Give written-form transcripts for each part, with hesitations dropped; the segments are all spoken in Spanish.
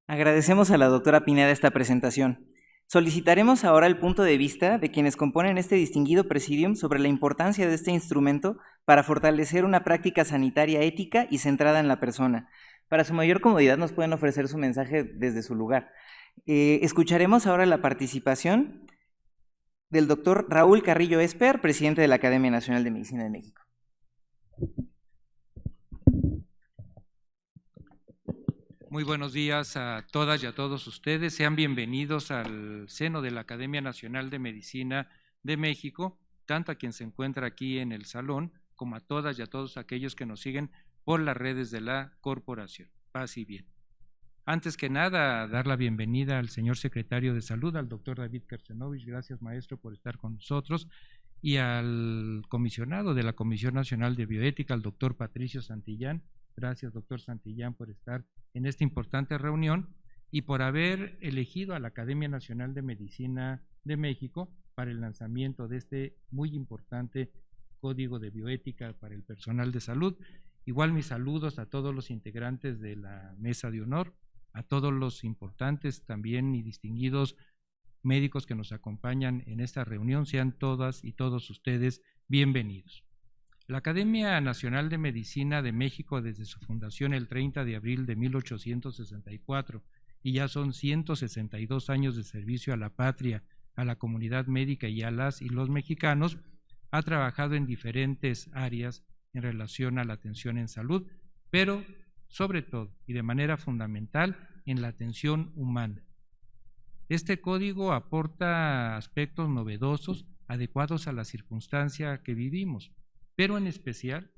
Agradecemos a la doctora Pineda esta presentación. Solicitaremos ahora el punto de vista de quienes componen este distinguido presidium sobre la importancia de este instrumento para fortalecer una práctica sanitaria ética y centrada en la persona. Para su mayor comodidad nos pueden ofrecer su mensaje desde su lugar. Escucharemos ahora la participación del doctor Raúl Carrillo Esper, presidente de la Academia Nacional de Medicina de México. Muy buenos días a todas y a todos ustedes. Sean bienvenidos al seno de la Academia Nacional de Medicina de México, tanto a quien se encuentra aquí en el salón, como a todas y a todos aquellos que nos siguen por las redes de la corporación. Paz y bien. Antes que nada, dar la bienvenida al señor secretario de Salud, al doctor David Kersenovich. Gracias, maestro, por estar con nosotros. Y al comisionado de la Comisión Nacional de Bioética, al doctor Patricio Santillán. Gracias, doctor Santillán, por estar en esta importante reunión y por haber elegido a la Academia Nacional de Medicina de México para el lanzamiento de este muy importante Código de Bioética para el personal de salud. Igual mis saludos a todos los integrantes de la mesa de honor, a todos los importantes también y distinguidos médicos que nos acompañan en esta reunión. Sean todas y todos ustedes bienvenidos. La Academia Nacional de Medicina de México, desde su fundación el 30 de abril de 1864, y ya son 162 años de servicio a la patria, a la comunidad médica y a las y los mexicanos, ha trabajado en diferentes áreas en relación a la atención en salud, pero sobre todo y de manera fundamental en la atención humana. Este código aporta aspectos novedosos, adecuados a la circunstancia que vivimos, pero en especial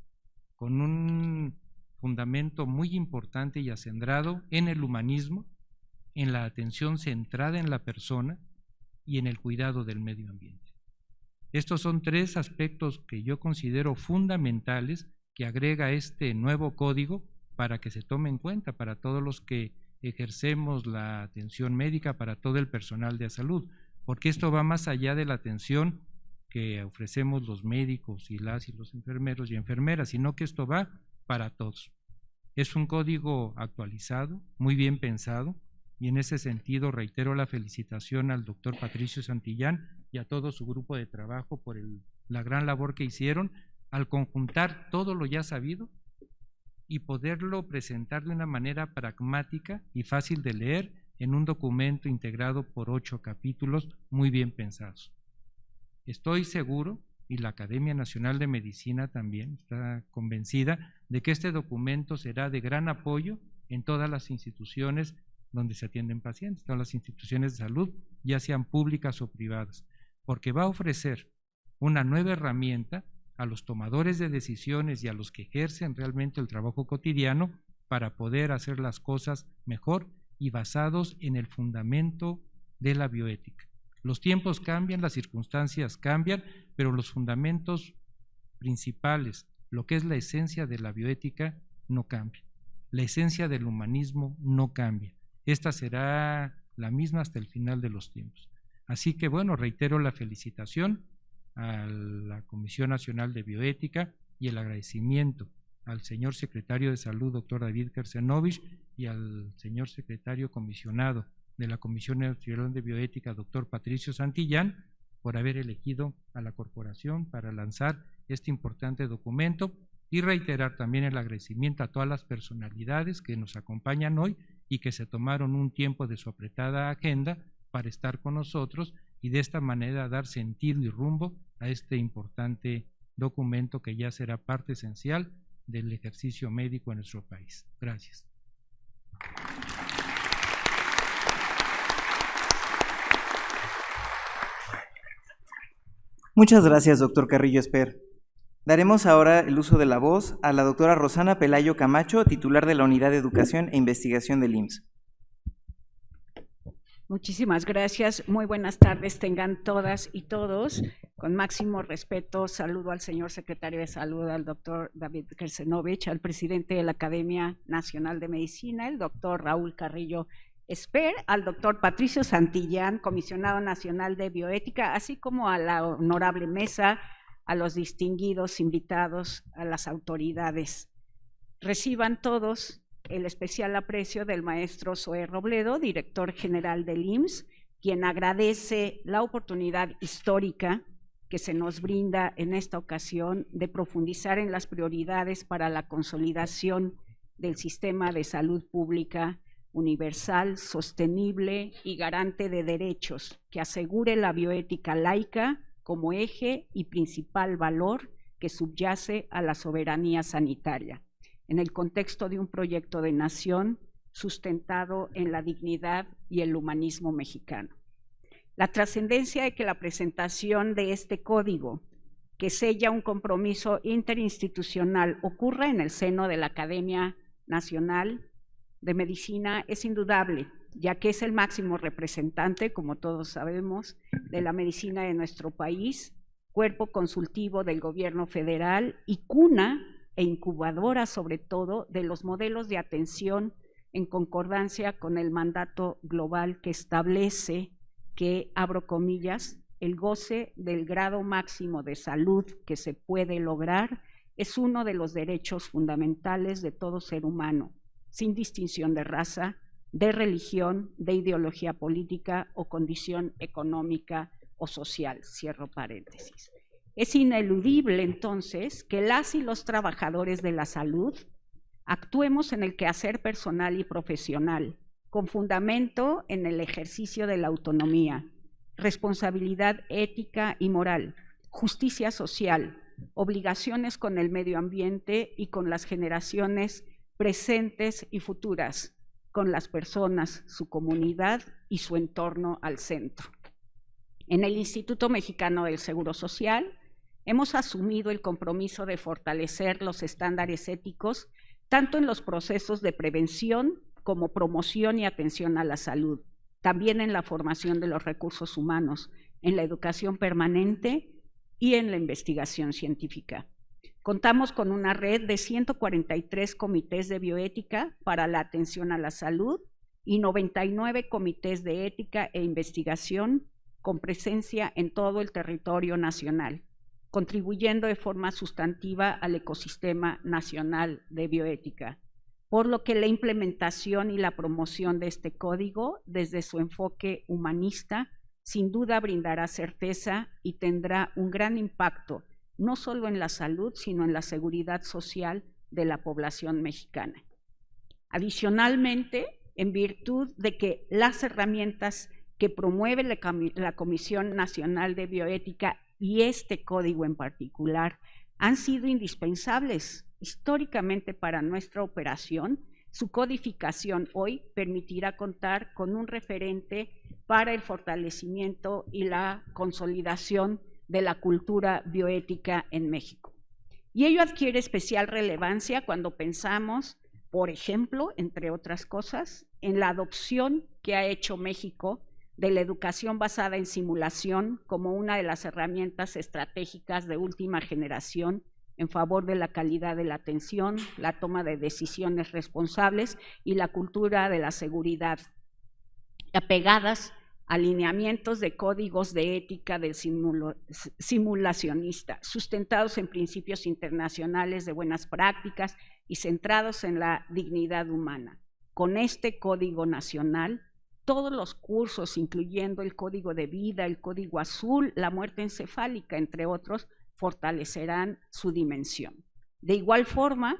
con un fundamento muy importante y acendrado en el humanismo, en la atención centrada en la persona y en el cuidado del medio ambiente. Estos son tres aspectos que yo considero fundamentales que agrega este nuevo código para que se tome en cuenta para todos los que ejercemos la atención médica, para todo el personal de salud, porque esto va más allá de la atención que ofrecemos los médicos y los enfermeros y enfermeras, sino que esto va para todos. Es un código actualizado, muy bien pensado, y en ese sentido reitero la felicitación al doctor Patricio Santillán y a todo su grupo de trabajo por la gran labor que hicieron al conjuntar todo lo ya sabido y poderlo presentar de una manera pragmática y fácil de leer en un documento integrado por 8 capítulos muy bien pensados. Estoy seguro, y la Academia Nacional de Medicina también está convencida, de que este documento será de gran apoyo en todas las instituciones donde se atienden pacientes, todas las instituciones de salud, ya sean públicas o privadas, porque va a ofrecer una nueva herramienta a los tomadores de decisiones y a los que ejercen realmente el trabajo cotidiano para poder hacer las cosas mejor y basados en el fundamento de la bioética. Los tiempos cambian, las circunstancias cambian, pero los fundamentos principales, lo que es la esencia de la bioética, no cambia. La esencia del humanismo no cambia. Esta será la misma hasta el final de los tiempos. Así que bueno, reitero la felicitación a la Comisión Nacional de Bioética y el agradecimiento al señor secretario de Salud, doctor David Kersenovich, y al señor secretario comisionado de la Comisión Nacional de Bioética, doctor Patricio Santillán, por haber elegido a la corporación para lanzar este importante documento, y reiterar también el agradecimiento a todas las personalidades que nos acompañan hoy y que se tomaron un tiempo de su apretada agenda para estar con nosotros y de esta manera dar sentido y rumbo a este importante documento que ya será parte esencial del ejercicio médico en nuestro país. Gracias. Muchas gracias, doctor Carrillo Esper. Daremos ahora el uso de la voz a la doctora Rosana Pelayo Camacho, titular de la Unidad de Educación e Investigación del IMSS. Muchísimas gracias. Muy buenas tardes tengan todas y todos. Con máximo respeto saludo al señor secretario de Salud, al doctor David Kersenovich, al presidente de la Academia Nacional de Medicina, el doctor Raúl Carrillo Esper, al doctor Patricio Santillán, comisionado nacional de bioética, así como a la honorable mesa, a los distinguidos invitados, a las autoridades. Reciban todos el especial aprecio del maestro Zoé Robledo, director general del IMSS, quien agradece la oportunidad histórica que se nos brinda en esta ocasión de profundizar en las prioridades para la consolidación del sistema de salud pública universal, sostenible y garante de derechos, que asegure la bioética laica como eje y principal valor que subyace a la soberanía sanitaria, en el contexto de un proyecto de nación sustentado en la dignidad y el humanismo mexicano. La trascendencia de que la presentación de este código, que sella un compromiso interinstitucional, ocurra en el seno de la Academia Nacional de Medicina es indudable, ya que es el máximo representante, como todos sabemos, de la medicina de nuestro país, cuerpo consultivo del gobierno federal y cuna e incubadora, sobre todo, de los modelos de atención en concordancia con el mandato global que establece que, abro comillas, el goce del grado máximo de salud que se puede lograr es uno de los derechos fundamentales de todo ser humano, sin distinción de raza, de religión, de ideología política o condición económica o social, cierro paréntesis. Es ineludible entonces que las y los trabajadores de la salud actuemos en el quehacer personal y profesional, con fundamento en el ejercicio de la autonomía, responsabilidad ética y moral, justicia social, obligaciones con el medio ambiente y con las generaciones presentes y futuras, con las personas, su comunidad y su entorno al centro. En el Instituto Mexicano del Seguro Social hemos asumido el compromiso de fortalecer los estándares éticos tanto en los procesos de prevención como promoción y atención a la salud, también en la formación de los recursos humanos, en la educación permanente y en la investigación científica. Contamos con una red de 143 comités de bioética para la atención a la salud y 99 comités de ética e investigación con presencia en todo el territorio nacional, contribuyendo de forma sustantiva al ecosistema nacional de bioética, por lo que la implementación y la promoción de este código, desde su enfoque humanista, sin duda brindará certeza y tendrá un gran impacto, no solo en la salud, sino en la seguridad social de la población mexicana. Adicionalmente, en virtud de que las herramientas que promueve la Comisión Nacional de Bioética y este código en particular han sido indispensables históricamente para nuestra operación, su codificación hoy permitirá contar con un referente para el fortalecimiento y la consolidación de la cultura bioética en México. Y ello adquiere especial relevancia cuando pensamos, por ejemplo, entre otras cosas, en la adopción que ha hecho México de la educación basada en simulación como una de las herramientas estratégicas de última generación en favor de la calidad de la atención, la toma de decisiones responsables y la cultura de la seguridad, apegadas a lineamientos de códigos de ética del simulacionista, sustentados en principios internacionales de buenas prácticas y centrados en la dignidad humana. Con este código nacional, todos los cursos, incluyendo el código de vida, el código azul, la muerte encefálica, entre otros, fortalecerán su dimensión. De igual forma,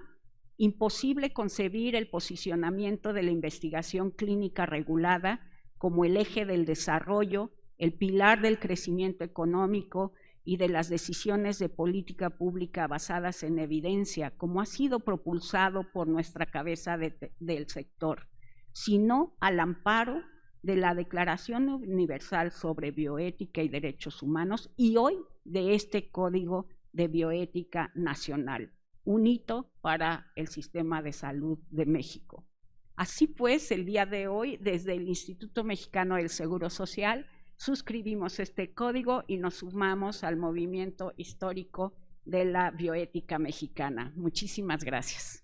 imposible concebir el posicionamiento de la investigación clínica regulada como el eje del desarrollo, el pilar del crecimiento económico y de las decisiones de política pública basadas en evidencia, como ha sido propulsado por nuestra cabeza del sector, sino al amparo de la Declaración Universal sobre Bioética y Derechos Humanos y hoy de este Código de Bioética Nacional, un hito para el sistema de salud de México. Así pues, el día de hoy, desde el Instituto Mexicano del Seguro Social, suscribimos este código y nos sumamos al movimiento histórico de la bioética mexicana. Muchísimas gracias.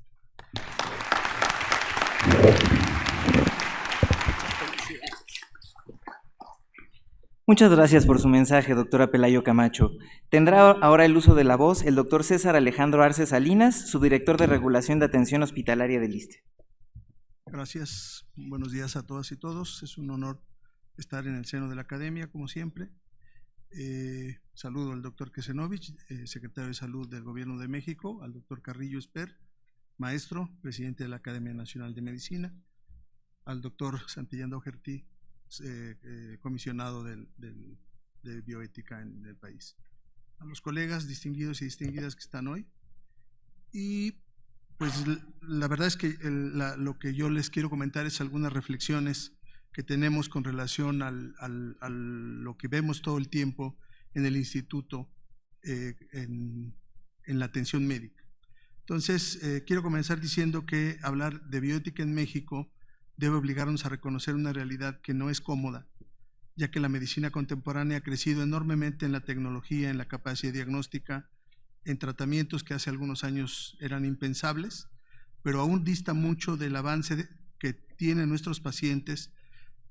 Muchas gracias por su mensaje, doctora Pelayo Camacho. Tendrá ahora el uso de la voz el doctor César Alejandro Arce Salinas, subdirector de Regulación de Atención Hospitalaria del ISSSTE. Gracias. Buenos días a todas y todos. Es un honor estar en el seno de la Academia, como siempre. Saludo al doctor Kesenovich, secretario de Salud del Gobierno de México, al doctor Carrillo Esper, maestro, presidente de la Academia Nacional de Medicina, al doctor Santillán Doherty, comisionado de bioética en el país, a los colegas distinguidos y distinguidas que están hoy. Y pues la verdad es que lo que yo les quiero comentar es algunas reflexiones que tenemos con relación a lo que vemos todo el tiempo en el instituto en la atención médica. Entonces, quiero comenzar diciendo que hablar de bioética en México debe obligarnos a reconocer una realidad que no es cómoda, ya que la medicina contemporánea ha crecido enormemente en la tecnología, en la capacidad diagnóstica, en tratamientos que hace algunos años eran impensables, pero aún dista mucho del avance que tienen nuestros pacientes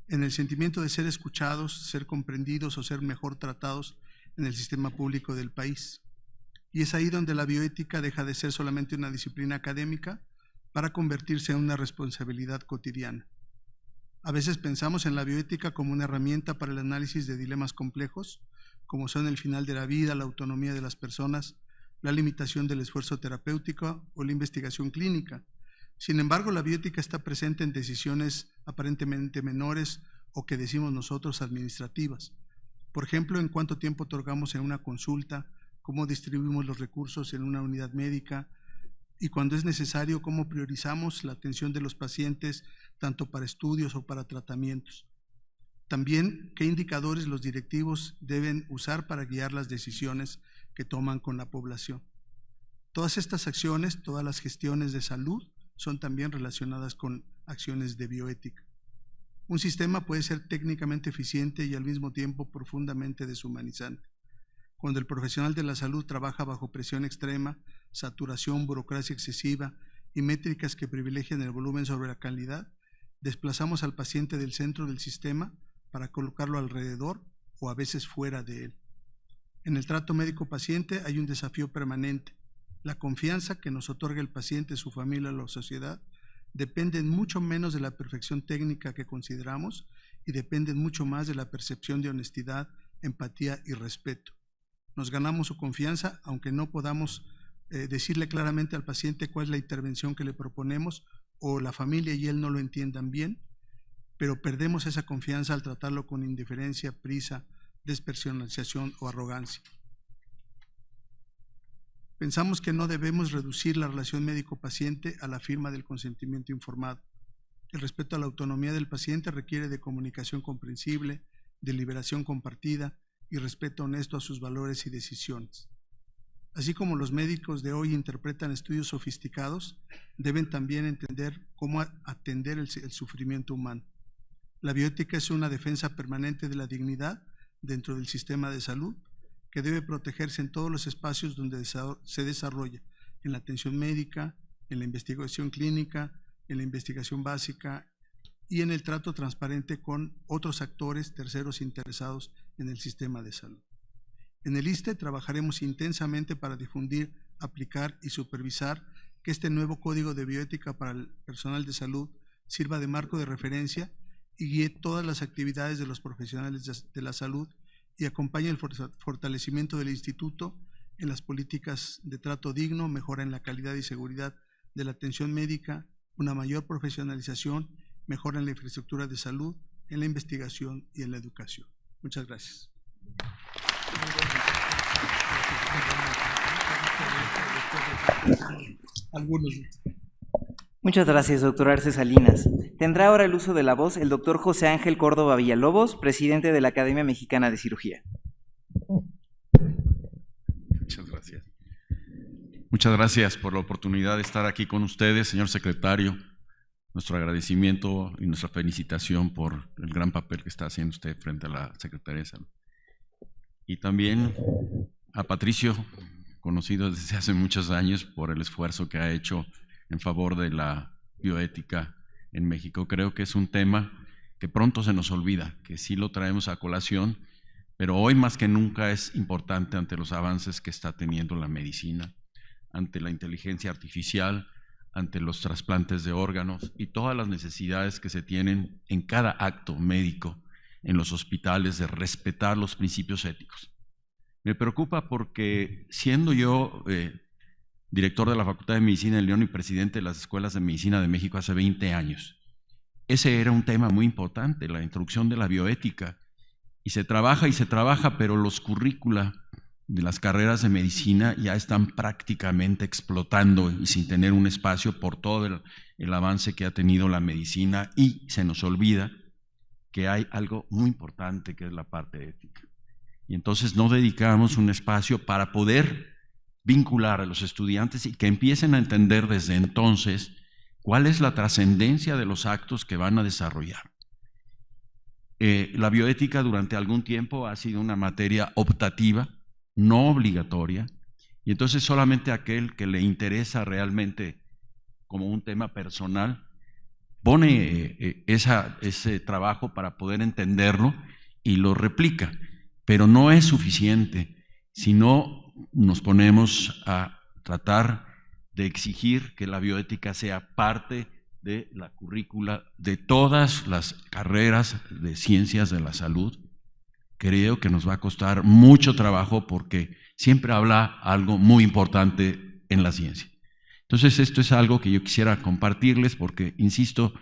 en el sentimiento de ser escuchados, ser comprendidos o ser mejor tratados en el sistema público del país. Y es ahí donde la bioética deja de ser solamente una disciplina académica para convertirse en una responsabilidad cotidiana. A veces pensamos en la bioética como una herramienta para el análisis de dilemas complejos, como son el final de la vida, la autonomía de las personas, la limitación del esfuerzo terapéutico o la investigación clínica. Sin embargo, la bioética está presente en decisiones aparentemente menores o que decimos nosotros administrativas. Por ejemplo, en cuánto tiempo otorgamos en una consulta, cómo distribuimos los recursos en una unidad médica y cuando es necesario, cómo priorizamos la atención de los pacientes tanto para estudios o para tratamientos. También, qué indicadores los directivos deben usar para guiar las decisiones que toman con la población. Todas estas acciones, todas las gestiones de salud son también relacionadas con acciones de bioética. Un sistema puede ser técnicamente eficiente y al mismo tiempo profundamente deshumanizante. Cuando el profesional de la salud trabaja bajo presión extrema, saturación, burocracia excesiva y métricas que privilegian el volumen sobre la calidad, desplazamos al paciente del centro del sistema para colocarlo alrededor o a veces fuera de él. En el trato médico-paciente hay un desafío permanente. La confianza que nos otorga el paciente, su familia o la sociedad dependen mucho menos de la perfección técnica que consideramos y dependen mucho más de la percepción de honestidad, empatía y respeto. Nos ganamos su confianza aunque no podamos decirle claramente al paciente cuál es la intervención que le proponemos o la familia y él no lo entiendan bien, pero perdemos esa confianza al tratarlo con indiferencia, prisa, despersonalización o arrogancia. Pensamos que no debemos reducir la relación médico-paciente a la firma del consentimiento informado. El respeto a la autonomía del paciente requiere de comunicación comprensible, deliberación compartida y respeto honesto a sus valores y decisiones. Así como los médicos de hoy interpretan estudios sofisticados, deben también entender cómo atender el sufrimiento humano. La bioética es una defensa permanente de la dignidad dentro del sistema de salud que debe protegerse en todos los espacios donde se desarrolla, en la atención médica, en la investigación clínica, en la investigación básica y en el trato transparente con otros actores terceros interesados en el sistema de salud. En el ISSSTE trabajaremos intensamente para difundir, aplicar y supervisar que este nuevo código de bioética para el personal de salud sirva de marco de referencia y guíe todas las actividades de los profesionales de la salud y acompañe el fortalecimiento del instituto en las políticas de trato digno, mejora en la calidad y seguridad de la atención médica, una mayor profesionalización, mejora en la infraestructura de salud, en la investigación y en la educación. Muchas gracias. Muchas gracias, doctor Arce Salinas. Tendrá ahora el uso de la voz el doctor José Ángel Córdoba Villalobos, presidente de la Academia Mexicana de Cirugía. Muchas gracias. Muchas gracias por la oportunidad de estar aquí con ustedes, señor secretario. Nuestro agradecimiento y nuestra felicitación por el gran papel que está haciendo usted frente a la Secretaría de Salud. Y también a Patricio, conocido desde hace muchos años por el esfuerzo que ha hecho en favor de la bioética en México. Creo que es un tema que pronto se nos olvida, que sí lo traemos a colación, pero hoy más que nunca es importante ante los avances que está teniendo la medicina, ante la inteligencia artificial, ante los trasplantes de órganos y todas las necesidades que se tienen en cada acto médico en los hospitales de respetar los principios éticos. Me preocupa porque siendo yo director de la Facultad de Medicina de León y presidente de las Escuelas de Medicina de México hace 20 años, ese era un tema muy importante, la introducción de la bioética, y se trabaja, pero los currícula de las carreras de medicina ya están prácticamente explotando y sin tener un espacio por todo el avance que ha tenido la medicina, y se nos olvida que hay algo muy importante que es la parte ética. Y entonces no dedicamos un espacio para poder vincular a los estudiantes y que empiecen a entender desde entonces cuál es la trascendencia de los actos que van a desarrollar. La bioética durante algún tiempo ha sido una materia optativa, no obligatoria, y entonces solamente aquel que le interesa realmente como un tema personal pone ese trabajo para poder entenderlo y lo replica, pero no es suficiente si no nos ponemos a tratar de exigir que la bioética sea parte de la currícula de todas las carreras de ciencias de la salud. Creo que nos va a costar mucho trabajo porque siempre habla algo muy importante en la ciencia. Entonces esto es algo que yo quisiera compartirles porque, insisto,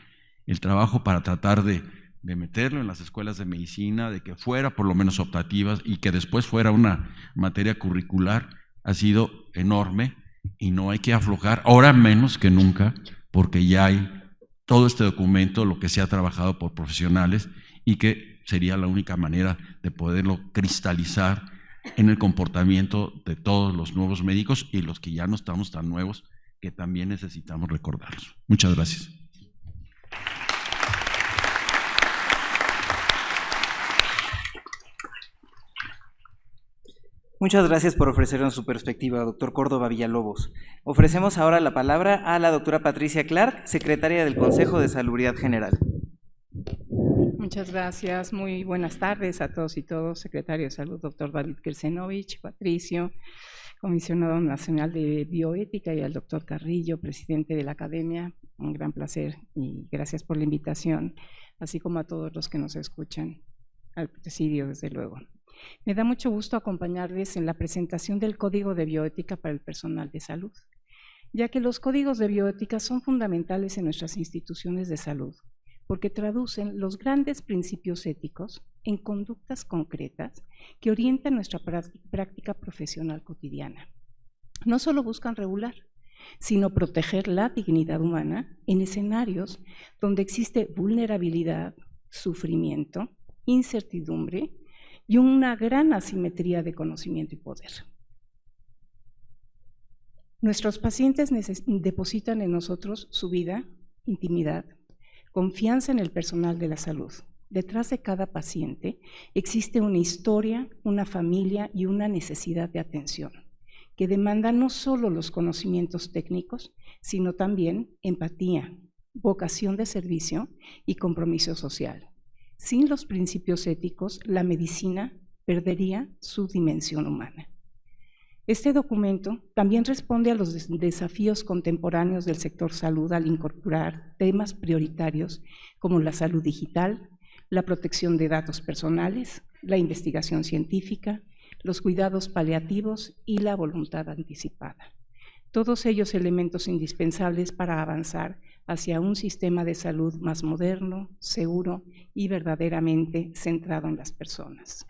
el trabajo para tratar de meterlo en las escuelas de medicina, de que fuera por lo menos optativas y que después fuera una materia curricular, ha sido enorme y no hay que aflojar, ahora menos que nunca, porque ya hay todo este documento, lo que se ha trabajado por profesionales y que sería la única manera de poderlo cristalizar en el comportamiento de todos los nuevos médicos y los que ya no estamos tan nuevos, que también necesitamos recordarlos. Muchas gracias. Muchas gracias por ofrecernos su perspectiva, doctor Córdoba Villalobos. Ofrecemos ahora la palabra a la doctora Patricia Clark, secretaria del Consejo de Salubridad General. Muchas gracias, muy buenas tardes a todos y todas. Secretario de Salud, doctor David Kersenovich, Patricio, comisionado nacional de bioética, y al doctor Carrillo, presidente de la academia. Un gran placer y gracias por la invitación, así como a todos los que nos escuchan, al presidio, desde luego. Me da mucho gusto acompañarles en la presentación del Código de Bioética para el personal de salud, ya que los códigos de bioética son fundamentales en nuestras instituciones de salud, porque traducen los grandes principios éticos en conductas concretas que orientan nuestra práctica profesional cotidiana. No solo buscan regular, sino proteger la dignidad humana en escenarios donde existe vulnerabilidad, sufrimiento, incertidumbre y una gran asimetría de conocimiento y poder. Nuestros pacientes depositan en nosotros su vida, intimidad, confianza en el personal de la salud. Detrás de cada paciente existe una historia, una familia y una necesidad de atención que demanda no solo los conocimientos técnicos, sino también empatía, vocación de servicio y compromiso social. Sin los principios éticos, la medicina perdería su dimensión humana. Este documento también responde a los desafíos contemporáneos del sector salud al incorporar temas prioritarios como la salud digital, la protección de datos personales, la investigación científica, los cuidados paliativos y la voluntad anticipada. Todos ellos elementos indispensables para avanzar hacia un sistema de salud más moderno, seguro y verdaderamente centrado en las personas.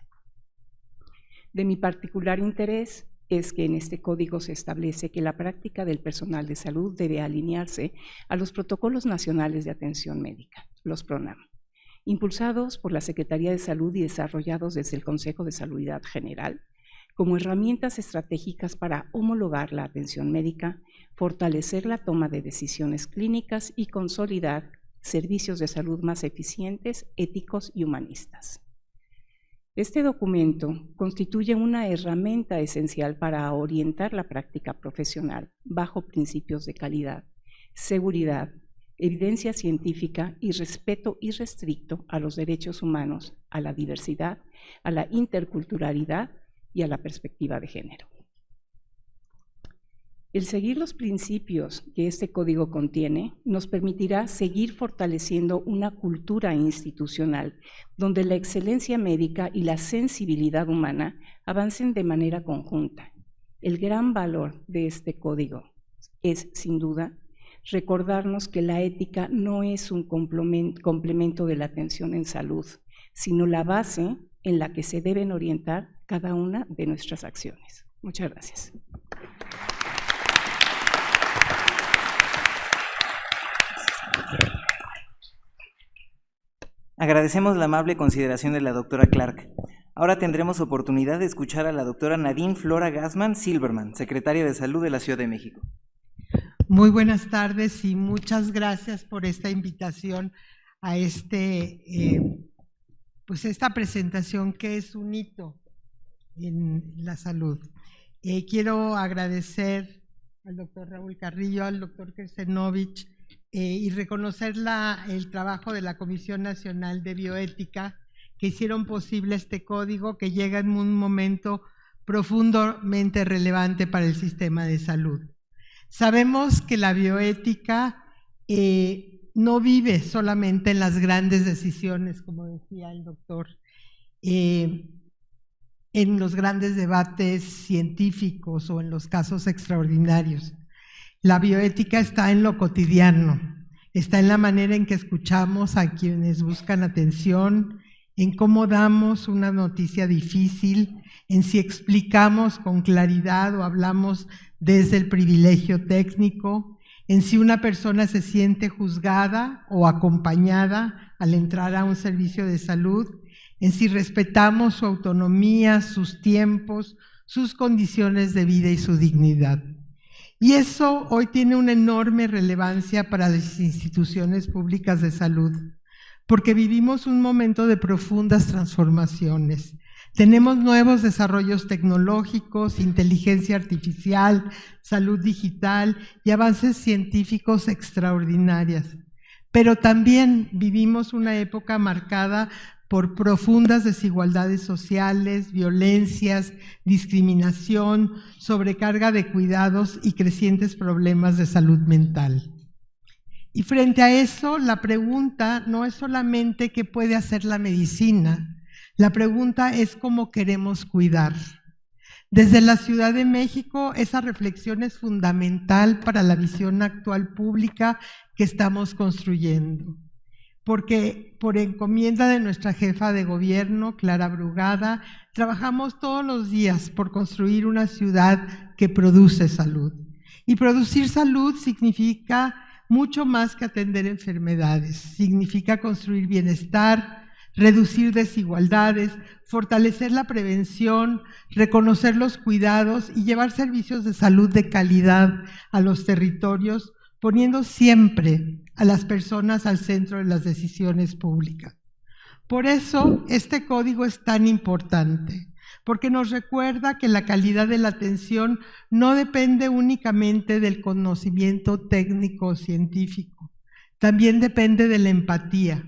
De mi particular interés es que en este código se establece que la práctica del personal de salud debe alinearse a los protocolos nacionales de atención médica, los PRONAM, impulsados por la Secretaría de Salud y desarrollados desde el Consejo de Salubridad General, como herramientas estratégicas para homologar la atención médica, fortalecer la toma de decisiones clínicas y consolidar servicios de salud más eficientes, éticos y humanistas. Este documento constituye una herramienta esencial para orientar la práctica profesional bajo principios de calidad, seguridad, evidencia científica y respeto irrestricto a los derechos humanos, a la diversidad, a la interculturalidad y a la perspectiva de género. El seguir los principios que este código contiene nos permitirá seguir fortaleciendo una cultura institucional donde la excelencia médica y la sensibilidad humana avancen de manera conjunta. El gran valor de este código es, sin duda, recordarnos que la ética no es un complemento de la atención en salud, sino la base en la que se deben orientar cada una de nuestras acciones. Muchas gracias. Agradecemos la amable consideración de la doctora Clark. Ahora tendremos oportunidad de escuchar a la doctora Nadine Flora Gassman Silverman, secretaria de Salud de la Ciudad de México. Muy buenas tardes y muchas gracias por esta invitación a esta presentación que es un hito en la salud. Quiero agradecer al doctor Raúl Carrillo, al doctor Kersenovich y reconocer el trabajo de la Comisión Nacional de Bioética que hicieron posible este código que llega en un momento profundamente relevante para el sistema de salud. Sabemos que la bioética no vive solamente en las grandes decisiones, como decía el doctor, en los grandes debates científicos o en los casos extraordinarios. La bioética está en lo cotidiano, está en la manera en que escuchamos a quienes buscan atención, en cómo damos una noticia difícil, en si explicamos con claridad o hablamos desde el privilegio técnico, en si una persona se siente juzgada o acompañada al entrar a un servicio de salud, en si respetamos su autonomía, sus tiempos, sus condiciones de vida y su dignidad. Y eso hoy tiene una enorme relevancia para las instituciones públicas de salud, porque vivimos un momento de profundas transformaciones. Tenemos nuevos desarrollos tecnológicos, inteligencia artificial, salud digital y avances científicos extraordinarios. Pero también vivimos una época marcada por profundas desigualdades sociales, violencias, discriminación, sobrecarga de cuidados y crecientes problemas de salud mental. Y frente a eso, la pregunta no es solamente qué puede hacer la medicina, la pregunta es cómo queremos cuidar. Desde la Ciudad de México, esa reflexión es fundamental para la visión actual pública que estamos construyendo. Porque por encomienda de nuestra jefa de gobierno, Clara Brugada, trabajamos todos los días por construir una ciudad que produce salud. Y producir salud significa mucho más que atender enfermedades, significa construir bienestar, reducir desigualdades, fortalecer la prevención, reconocer los cuidados y llevar servicios de salud de calidad a los territorios, poniendo siempre a las personas al centro de las decisiones públicas. Por eso este código es tan importante, porque nos recuerda que la calidad de la atención no depende únicamente del conocimiento técnico o científico, también depende de la empatía,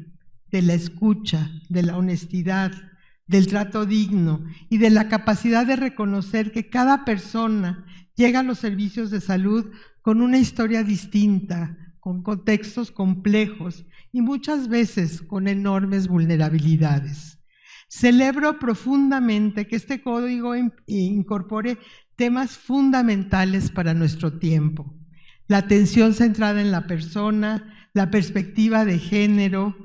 de la escucha, de la honestidad, del trato digno y de la capacidad de reconocer que cada persona llega a los servicios de salud con una historia distinta, con contextos complejos y muchas veces con enormes vulnerabilidades. Celebro profundamente que este código incorpore temas fundamentales para nuestro tiempo: la atención centrada en la persona, la perspectiva de género,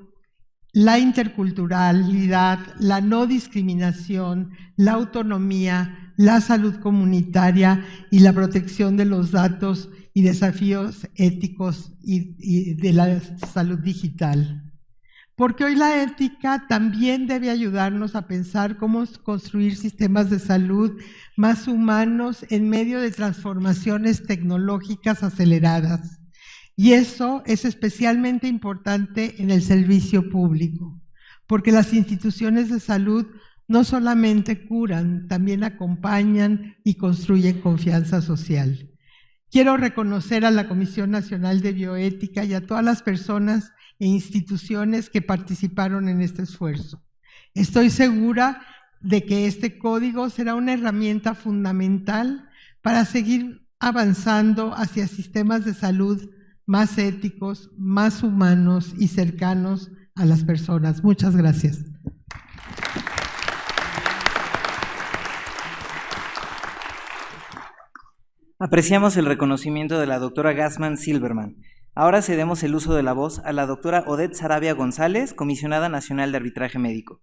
la interculturalidad, la no discriminación, la autonomía, la salud comunitaria y la protección de los datos y desafíos éticos y de la salud digital. Porque hoy la ética también debe ayudarnos a pensar cómo construir sistemas de salud más humanos en medio de transformaciones tecnológicas aceleradas. Y eso es especialmente importante en el servicio público, porque las instituciones de salud no solamente curan, también acompañan y construyen confianza social. Quiero reconocer a la Comisión Nacional de Bioética y a todas las personas e instituciones que participaron en este esfuerzo. Estoy segura de que este código será una herramienta fundamental para seguir avanzando hacia sistemas de salud más éticos, más humanos y cercanos a las personas. Muchas gracias. Apreciamos el reconocimiento de la doctora Gassman Silverman. Ahora cedemos el uso de la voz a la doctora Odette Sarabia González, Comisionada Nacional de Arbitraje Médico.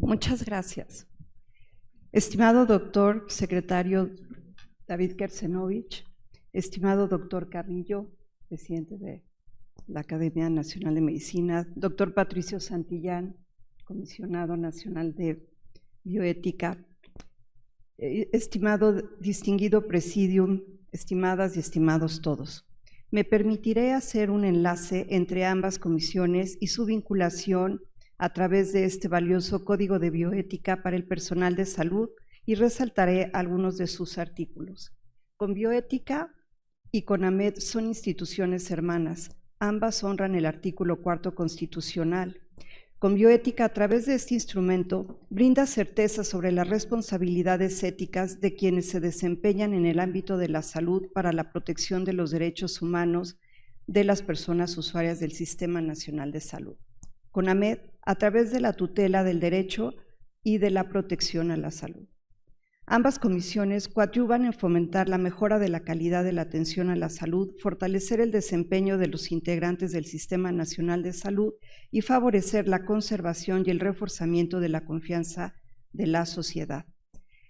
Muchas gracias. Estimado doctor secretario David Kersenovich, estimado doctor Carrillo, presidente de la Academia Nacional de Medicina, doctor Patricio Santillán, comisionado nacional de bioética, estimado distinguido presidium, estimadas y estimados todos. Me permitiré hacer un enlace entre ambas comisiones y su vinculación a través de este valioso Código de Bioética para el personal de salud y resaltaré algunos de sus artículos. Con Bioética y CONAMED son instituciones hermanas. Ambas honran el artículo 4 constitucional. Con Bioética, a través de este instrumento, brinda certeza sobre las responsabilidades éticas de quienes se desempeñan en el ámbito de la salud para la protección de los derechos humanos de las personas usuarias del Sistema Nacional de Salud. CONAMED, a través de la tutela del derecho y de la protección a la salud. Ambas comisiones coadyuvan en fomentar la mejora de la calidad de la atención a la salud, fortalecer el desempeño de los integrantes del Sistema Nacional de Salud y favorecer la conservación y el reforzamiento de la confianza de la sociedad.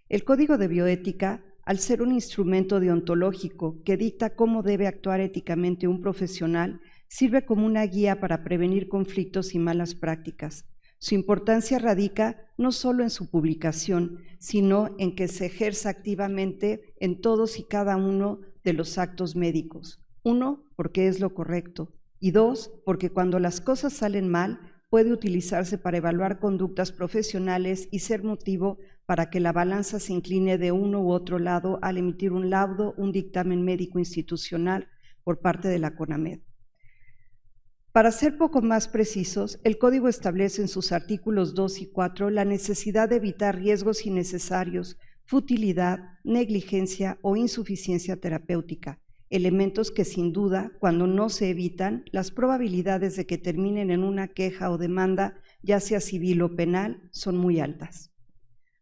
El Código de Bioética, al ser un instrumento deontológico que dicta cómo debe actuar éticamente un profesional, sirve como una guía para prevenir conflictos y malas prácticas. Su importancia radica no solo en su publicación, sino en que se ejerza activamente en todos y cada uno de los actos médicos. 1, porque es lo correcto, y 2, porque cuando las cosas salen mal, puede utilizarse para evaluar conductas profesionales y ser motivo para que la balanza se incline de uno u otro lado al emitir un laudo, un dictamen médico institucional por parte de la CONAMED. Para ser poco más precisos, el Código establece en sus artículos 2 y 4 la necesidad de evitar riesgos innecesarios, futilidad, negligencia o insuficiencia terapéutica, elementos que sin duda, cuando no se evitan, las probabilidades de que terminen en una queja o demanda, ya sea civil o penal, son muy altas.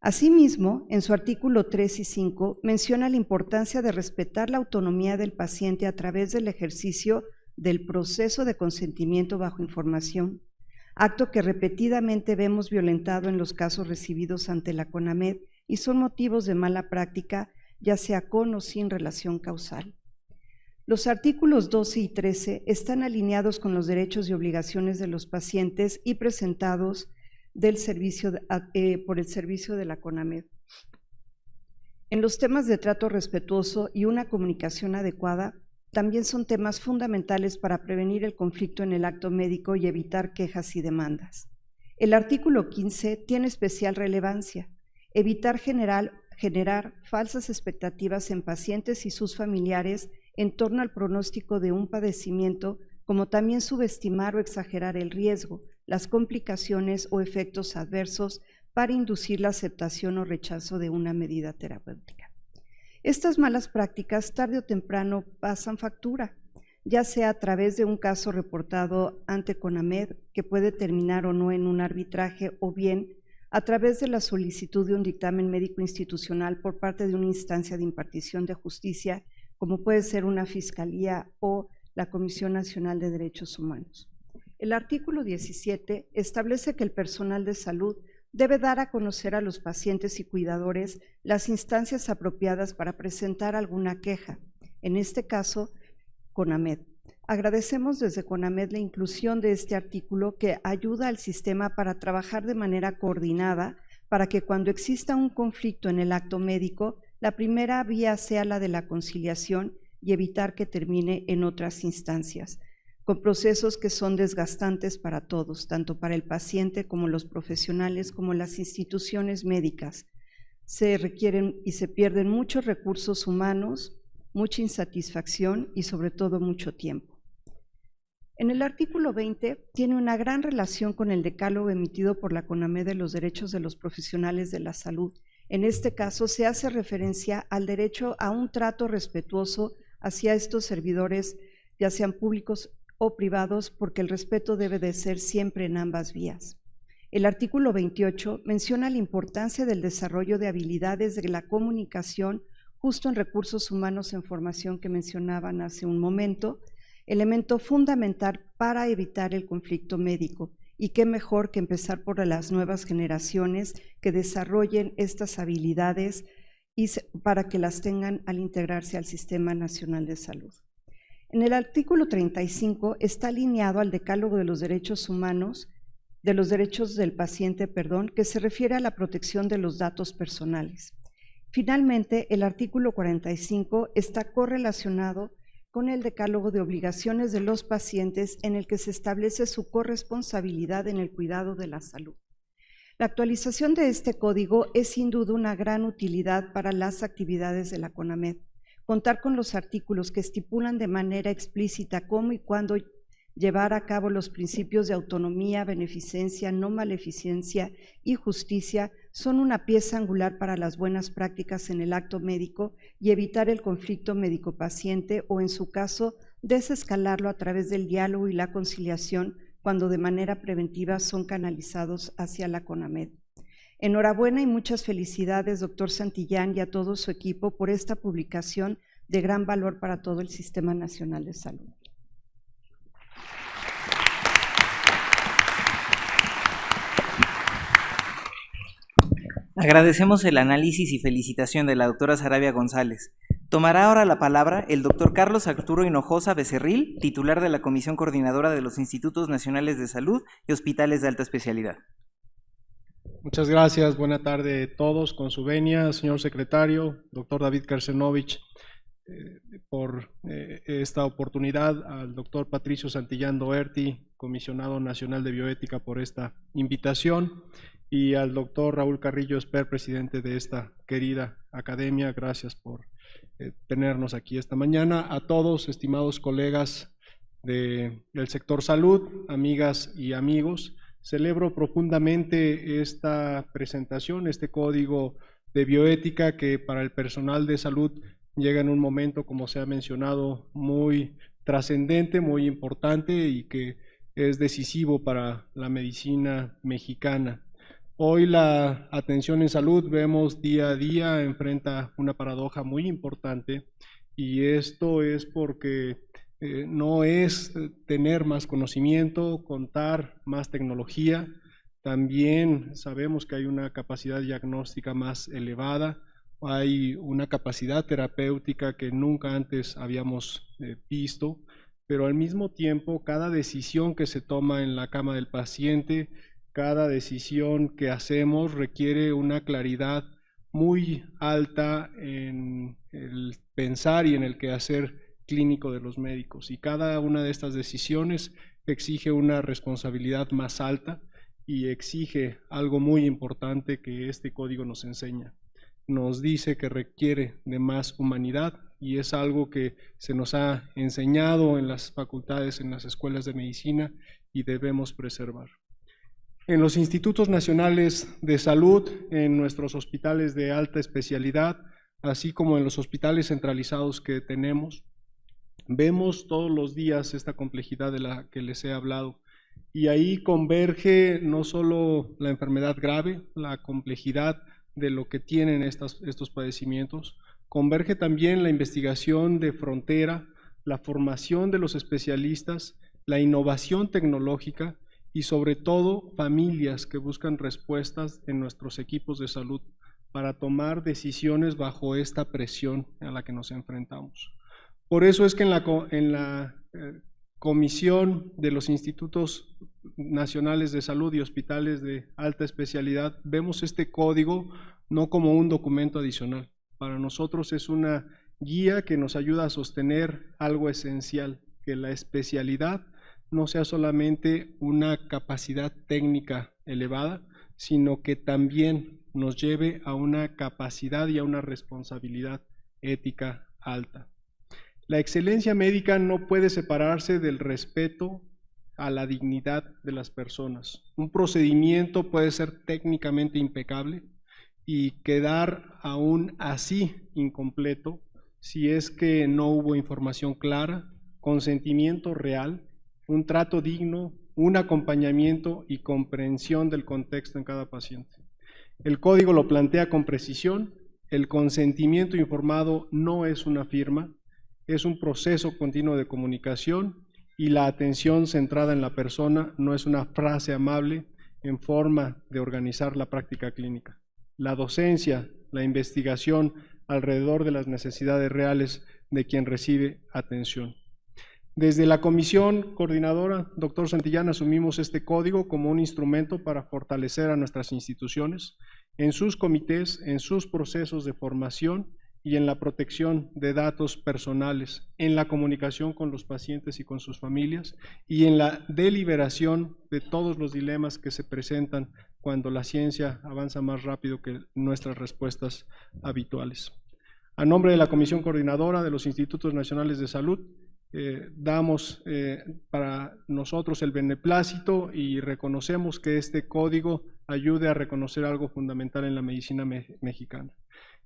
Asimismo, en su artículo 3 y 5 menciona la importancia de respetar la autonomía del paciente a través del ejercicio del proceso de consentimiento bajo información, acto que repetidamente vemos violentado en los casos recibidos ante la CONAMED y son motivos de mala práctica, ya sea con o sin relación causal. Los artículos 12 y 13 están alineados con los derechos y obligaciones de los pacientes y presentados por el servicio de la CONAMED. En los temas de trato respetuoso y una comunicación adecuada, también son temas fundamentales para prevenir el conflicto en el acto médico y evitar quejas y demandas. El artículo 15 tiene especial relevancia: evitar generar falsas expectativas en pacientes y sus familiares en torno al pronóstico de un padecimiento, como también subestimar o exagerar el riesgo, las complicaciones o efectos adversos para inducir la aceptación o rechazo de una medida terapéutica. Estas malas prácticas tarde o temprano pasan factura, ya sea a través de un caso reportado ante CONAMED, que puede terminar o no en un arbitraje, o bien a través de la solicitud de un dictamen médico institucional por parte de una instancia de impartición de justicia, como puede ser una fiscalía o la Comisión Nacional de Derechos Humanos. El artículo 17 establece que el personal de salud debe dar a conocer a los pacientes y cuidadores las instancias apropiadas para presentar alguna queja, en este caso, CONAMED. Agradecemos desde CONAMED la inclusión de este artículo que ayuda al sistema para trabajar de manera coordinada para que cuando exista un conflicto en el acto médico, la primera vía sea la de la conciliación y evitar que termine en otras instancias, con procesos que son desgastantes para todos, tanto para el paciente como los profesionales, como las instituciones médicas. Se requieren y se pierden muchos recursos humanos, mucha insatisfacción y sobre todo mucho tiempo. En el artículo 20 tiene una gran relación con el decálogo emitido por la CONAMED de los derechos de los profesionales de la salud, En este caso se hace referencia al derecho a un trato respetuoso hacia estos servidores, ya sean públicos o privados, porque el respeto debe de ser siempre en ambas vías. El artículo 28 menciona la importancia del desarrollo de habilidades de la comunicación justo en recursos humanos en formación que mencionaban hace un momento, elemento fundamental para evitar el conflicto médico. Y qué mejor que empezar por las nuevas generaciones que desarrollen estas habilidades y para que las tengan al integrarse al Sistema Nacional de Salud. En el artículo 35 está alineado al decálogo de los derechos humanos, de los derechos del paciente, que se refiere a la protección de los datos personales. Finalmente, el artículo 45 está correlacionado con el decálogo de obligaciones de los pacientes en el que se establece su corresponsabilidad en el cuidado de la salud. La actualización de este código es sin duda una gran utilidad para las actividades de la CONAMED. Contar con los artículos que estipulan de manera explícita cómo y cuándo llevar a cabo los principios de autonomía, beneficencia, no maleficencia y justicia son una pieza angular para las buenas prácticas en el acto médico y evitar el conflicto médico-paciente o, en su caso, desescalarlo a través del diálogo y la conciliación cuando de manera preventiva son canalizados hacia la CONAMED. Enhorabuena y muchas felicidades, doctor Santillán, y a todo su equipo por esta publicación de gran valor para todo el Sistema Nacional de Salud. Agradecemos el análisis y felicitación de la doctora Sarabia González. Tomará ahora la palabra el doctor Carlos Arturo Hinojosa Becerril, titular de la Comisión Coordinadora de los Institutos Nacionales de Salud y Hospitales de Alta Especialidad. Muchas gracias, buena tarde a todos. Con su venia, señor secretario, doctor David Kersenovich, por esta oportunidad, al doctor Patricio Santillán Doherty, comisionado nacional de bioética, por esta invitación, y al doctor Raúl Carrillo Esper, presidente de esta querida academia. Gracias por tenernos aquí esta mañana. A todos, estimados colegas del sector salud, amigas y amigos, celebro profundamente esta presentación, este código de bioética que para el personal de salud llega en un momento, como se ha mencionado, muy trascendente, muy importante y que es decisivo para la medicina mexicana. Hoy la atención en salud, vemos día a día, enfrenta una paradoja muy importante, y esto es porque no es tener más conocimiento, contar más tecnología. También sabemos que hay una capacidad diagnóstica más elevada, hay una capacidad terapéutica que nunca antes habíamos visto, pero al mismo tiempo cada decisión que se toma en la cama del paciente, cada decisión que hacemos requiere una claridad muy alta en el pensar y en el quehacer clínico de los médicos, y cada una de estas decisiones exige una responsabilidad más alta y exige algo muy importante que este código nos enseña. Nos dice que requiere de más humanidad, y es algo que se nos ha enseñado en las facultades, en las escuelas de medicina, y debemos preservar. En los institutos nacionales de salud, en nuestros hospitales de alta especialidad, así como en los hospitales centralizados que tenemos, vemos todos los días esta complejidad de la que les he hablado, y ahí converge no solo la enfermedad grave, la complejidad de lo que tienen estos padecimientos, converge también la investigación de frontera, la formación de los especialistas, la innovación tecnológica y sobre todo familias que buscan respuestas en nuestros equipos de salud para tomar decisiones bajo esta presión a la que nos enfrentamos. Por eso es que en la Comisión de los Institutos Nacionales de Salud y Hospitales de Alta Especialidad vemos este código no como un documento adicional. Para nosotros es una guía que nos ayuda a sostener algo esencial, que la especialidad no sea solamente una capacidad técnica elevada, sino que también nos lleve a una capacidad y a una responsabilidad ética alta. La excelencia médica no puede separarse del respeto a la dignidad de las personas. Un procedimiento puede ser técnicamente impecable y quedar aún así incompleto si es que no hubo información clara, consentimiento real, un trato digno, un acompañamiento y comprensión del contexto en cada paciente. El código lo plantea con precisión. El consentimiento informado no es una firma, es un proceso continuo de comunicación, y la atención centrada en la persona no es una frase amable en forma de organizar la práctica clínica. La docencia, la investigación alrededor de las necesidades reales de quien recibe atención. Desde la comisión coordinadora, doctor Santillán, asumimos este código como un instrumento para fortalecer a nuestras instituciones en sus comités, en sus procesos de formación y en la protección de datos personales, en la comunicación con los pacientes y con sus familias, y en la deliberación de todos los dilemas que se presentan cuando la ciencia avanza más rápido que nuestras respuestas habituales. A nombre de la Comisión Coordinadora de los Institutos Nacionales de Salud, damos para nosotros el beneplácito y reconocemos que este código ayude a reconocer algo fundamental en la medicina mexicana,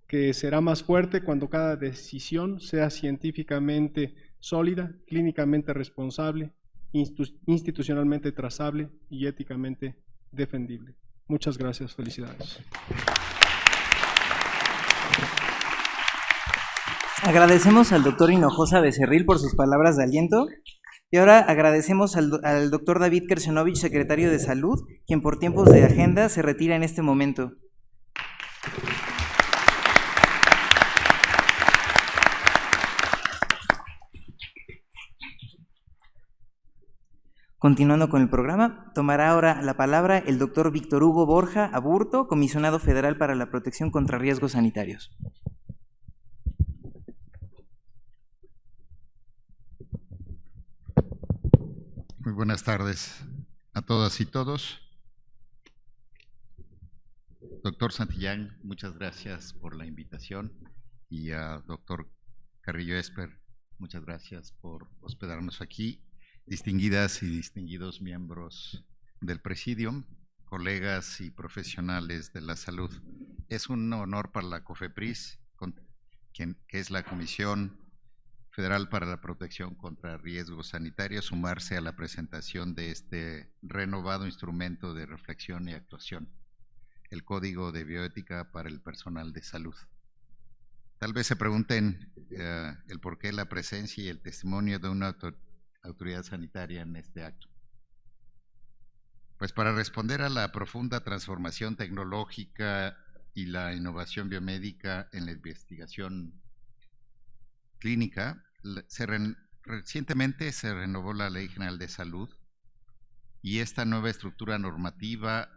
que será más fuerte cuando cada decisión sea científicamente sólida, clínicamente responsable, institucionalmente trazable y éticamente defendible. Muchas gracias, felicidades. Agradecemos al doctor Hinojosa Becerril por sus palabras de aliento. Y ahora agradecemos al doctor David Kersenovich, secretario de Salud, quien por tiempos de agenda se retira en este momento. Continuando con el programa, tomará ahora la palabra el doctor Víctor Hugo Borja Aburto, comisionado federal para la protección contra riesgos sanitarios. Muy buenas tardes a todas y todos. Doctor Santillán, muchas gracias por la invitación, y a doctor Carrillo Esper, muchas gracias por hospedarnos aquí. Distinguidas y distinguidos miembros del Presidium, colegas y profesionales de la salud, es un honor para la COFEPRIS, que es la Comisión Federal para la Protección contra Riesgos Sanitarios, sumarse a la presentación de este renovado instrumento de reflexión y actuación, el Código de Bioética para el Personal de Salud. Tal vez se pregunten el por qué la presencia y el testimonio de una autoridad sanitaria en este acto. Pues para responder a la profunda transformación tecnológica y la innovación biomédica en la investigación clínica, recientemente se renovó la Ley General de Salud, y esta nueva estructura normativa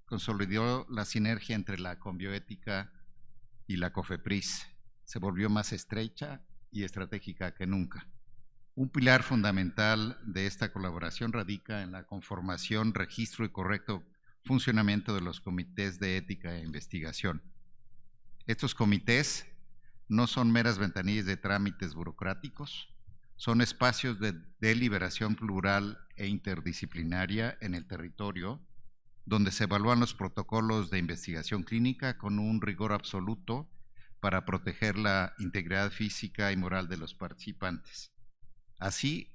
consolidó la sinergia entre la Conbioética y la COFEPRIS. Se volvió más estrecha y estratégica que nunca. Un pilar fundamental de esta colaboración radica en la conformación, registro y correcto funcionamiento de los comités de ética e investigación. Estos comités no son meras ventanillas de trámites burocráticos, son espacios de deliberación plural e interdisciplinaria en el territorio, donde se evalúan los protocolos de investigación clínica con un rigor absoluto para proteger la integridad física y moral de los participantes. Así,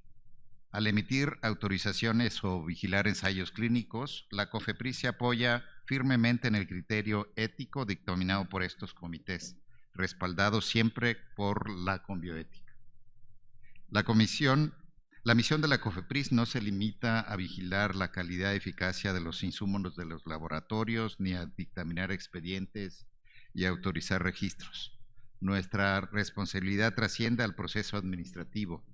al emitir autorizaciones o vigilar ensayos clínicos, la COFEPRIS se apoya firmemente en el criterio ético dictaminado por estos comités, respaldado siempre por la Conbioética. La misión de la COFEPRIS no se limita a vigilar la calidad y eficacia de los insumos de los laboratorios, ni a dictaminar expedientes y autorizar registros. Nuestra responsabilidad trasciende al proceso administrativo.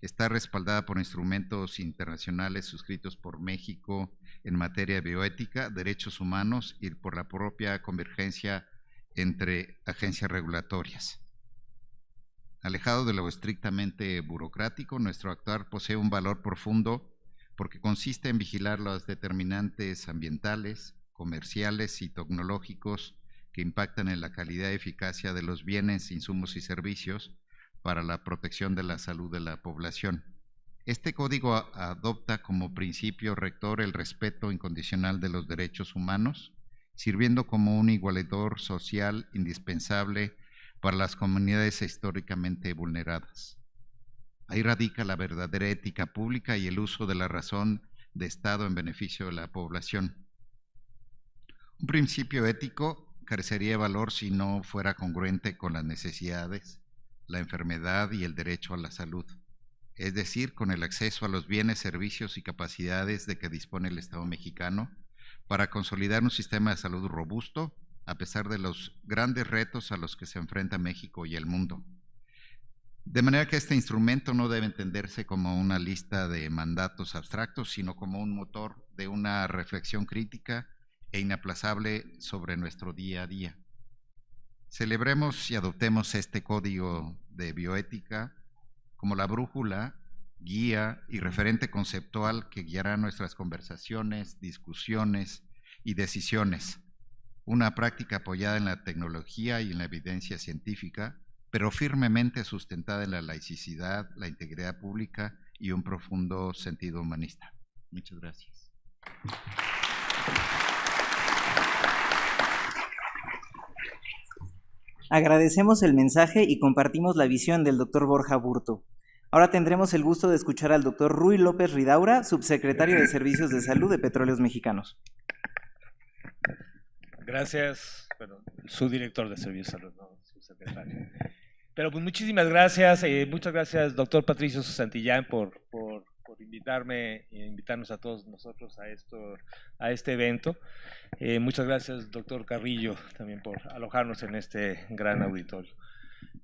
Está respaldada por instrumentos internacionales suscritos por México en materia de bioética, derechos humanos y por la propia convergencia entre agencias regulatorias. Alejado de lo estrictamente burocrático, nuestro actuar posee un valor profundo porque consiste en vigilar los determinantes ambientales, comerciales y tecnológicos que impactan en la calidad y eficacia de los bienes, insumos y servicios para la protección de la salud de la población. Este código adopta como principio rector el respeto incondicional de los derechos humanos sirviendo como un igualador social indispensable para las comunidades históricamente vulneradas. Ahí radica la verdadera ética pública y el uso de la razón de Estado en beneficio de la población. Un principio ético carecería de valor si no fuera congruente con las necesidades, la enfermedad y el derecho a la salud, es decir, con el acceso a los bienes, servicios y capacidades de que dispone el Estado mexicano para consolidar un sistema de salud robusto a pesar de los grandes retos a los que se enfrenta México y el mundo. De manera que este instrumento no debe entenderse como una lista de mandatos abstractos, sino como un motor de una reflexión crítica e inaplazable sobre nuestro día a día. Celebremos y adoptemos este código de bioética como la brújula, guía y referente conceptual que guiará nuestras conversaciones, discusiones y decisiones. Una práctica apoyada en la tecnología y en la evidencia científica, pero firmemente sustentada en la laicidad, la integridad pública y un profundo sentido humanista. Muchas gracias. Agradecemos el mensaje y compartimos la visión del doctor Borja Burto. Ahora tendremos el gusto de escuchar al doctor Rui López Ridaura, subsecretario de Servicios de Salud de Petróleos Mexicanos. Gracias, bueno, su director de Servicios de Salud, no subsecretario. Pero pues muchísimas gracias, muchas gracias doctor Patricio Santillán por invitarme e invitarnos a todos nosotros a este evento. Muchas gracias doctor Carrillo también por alojarnos en este gran auditorio.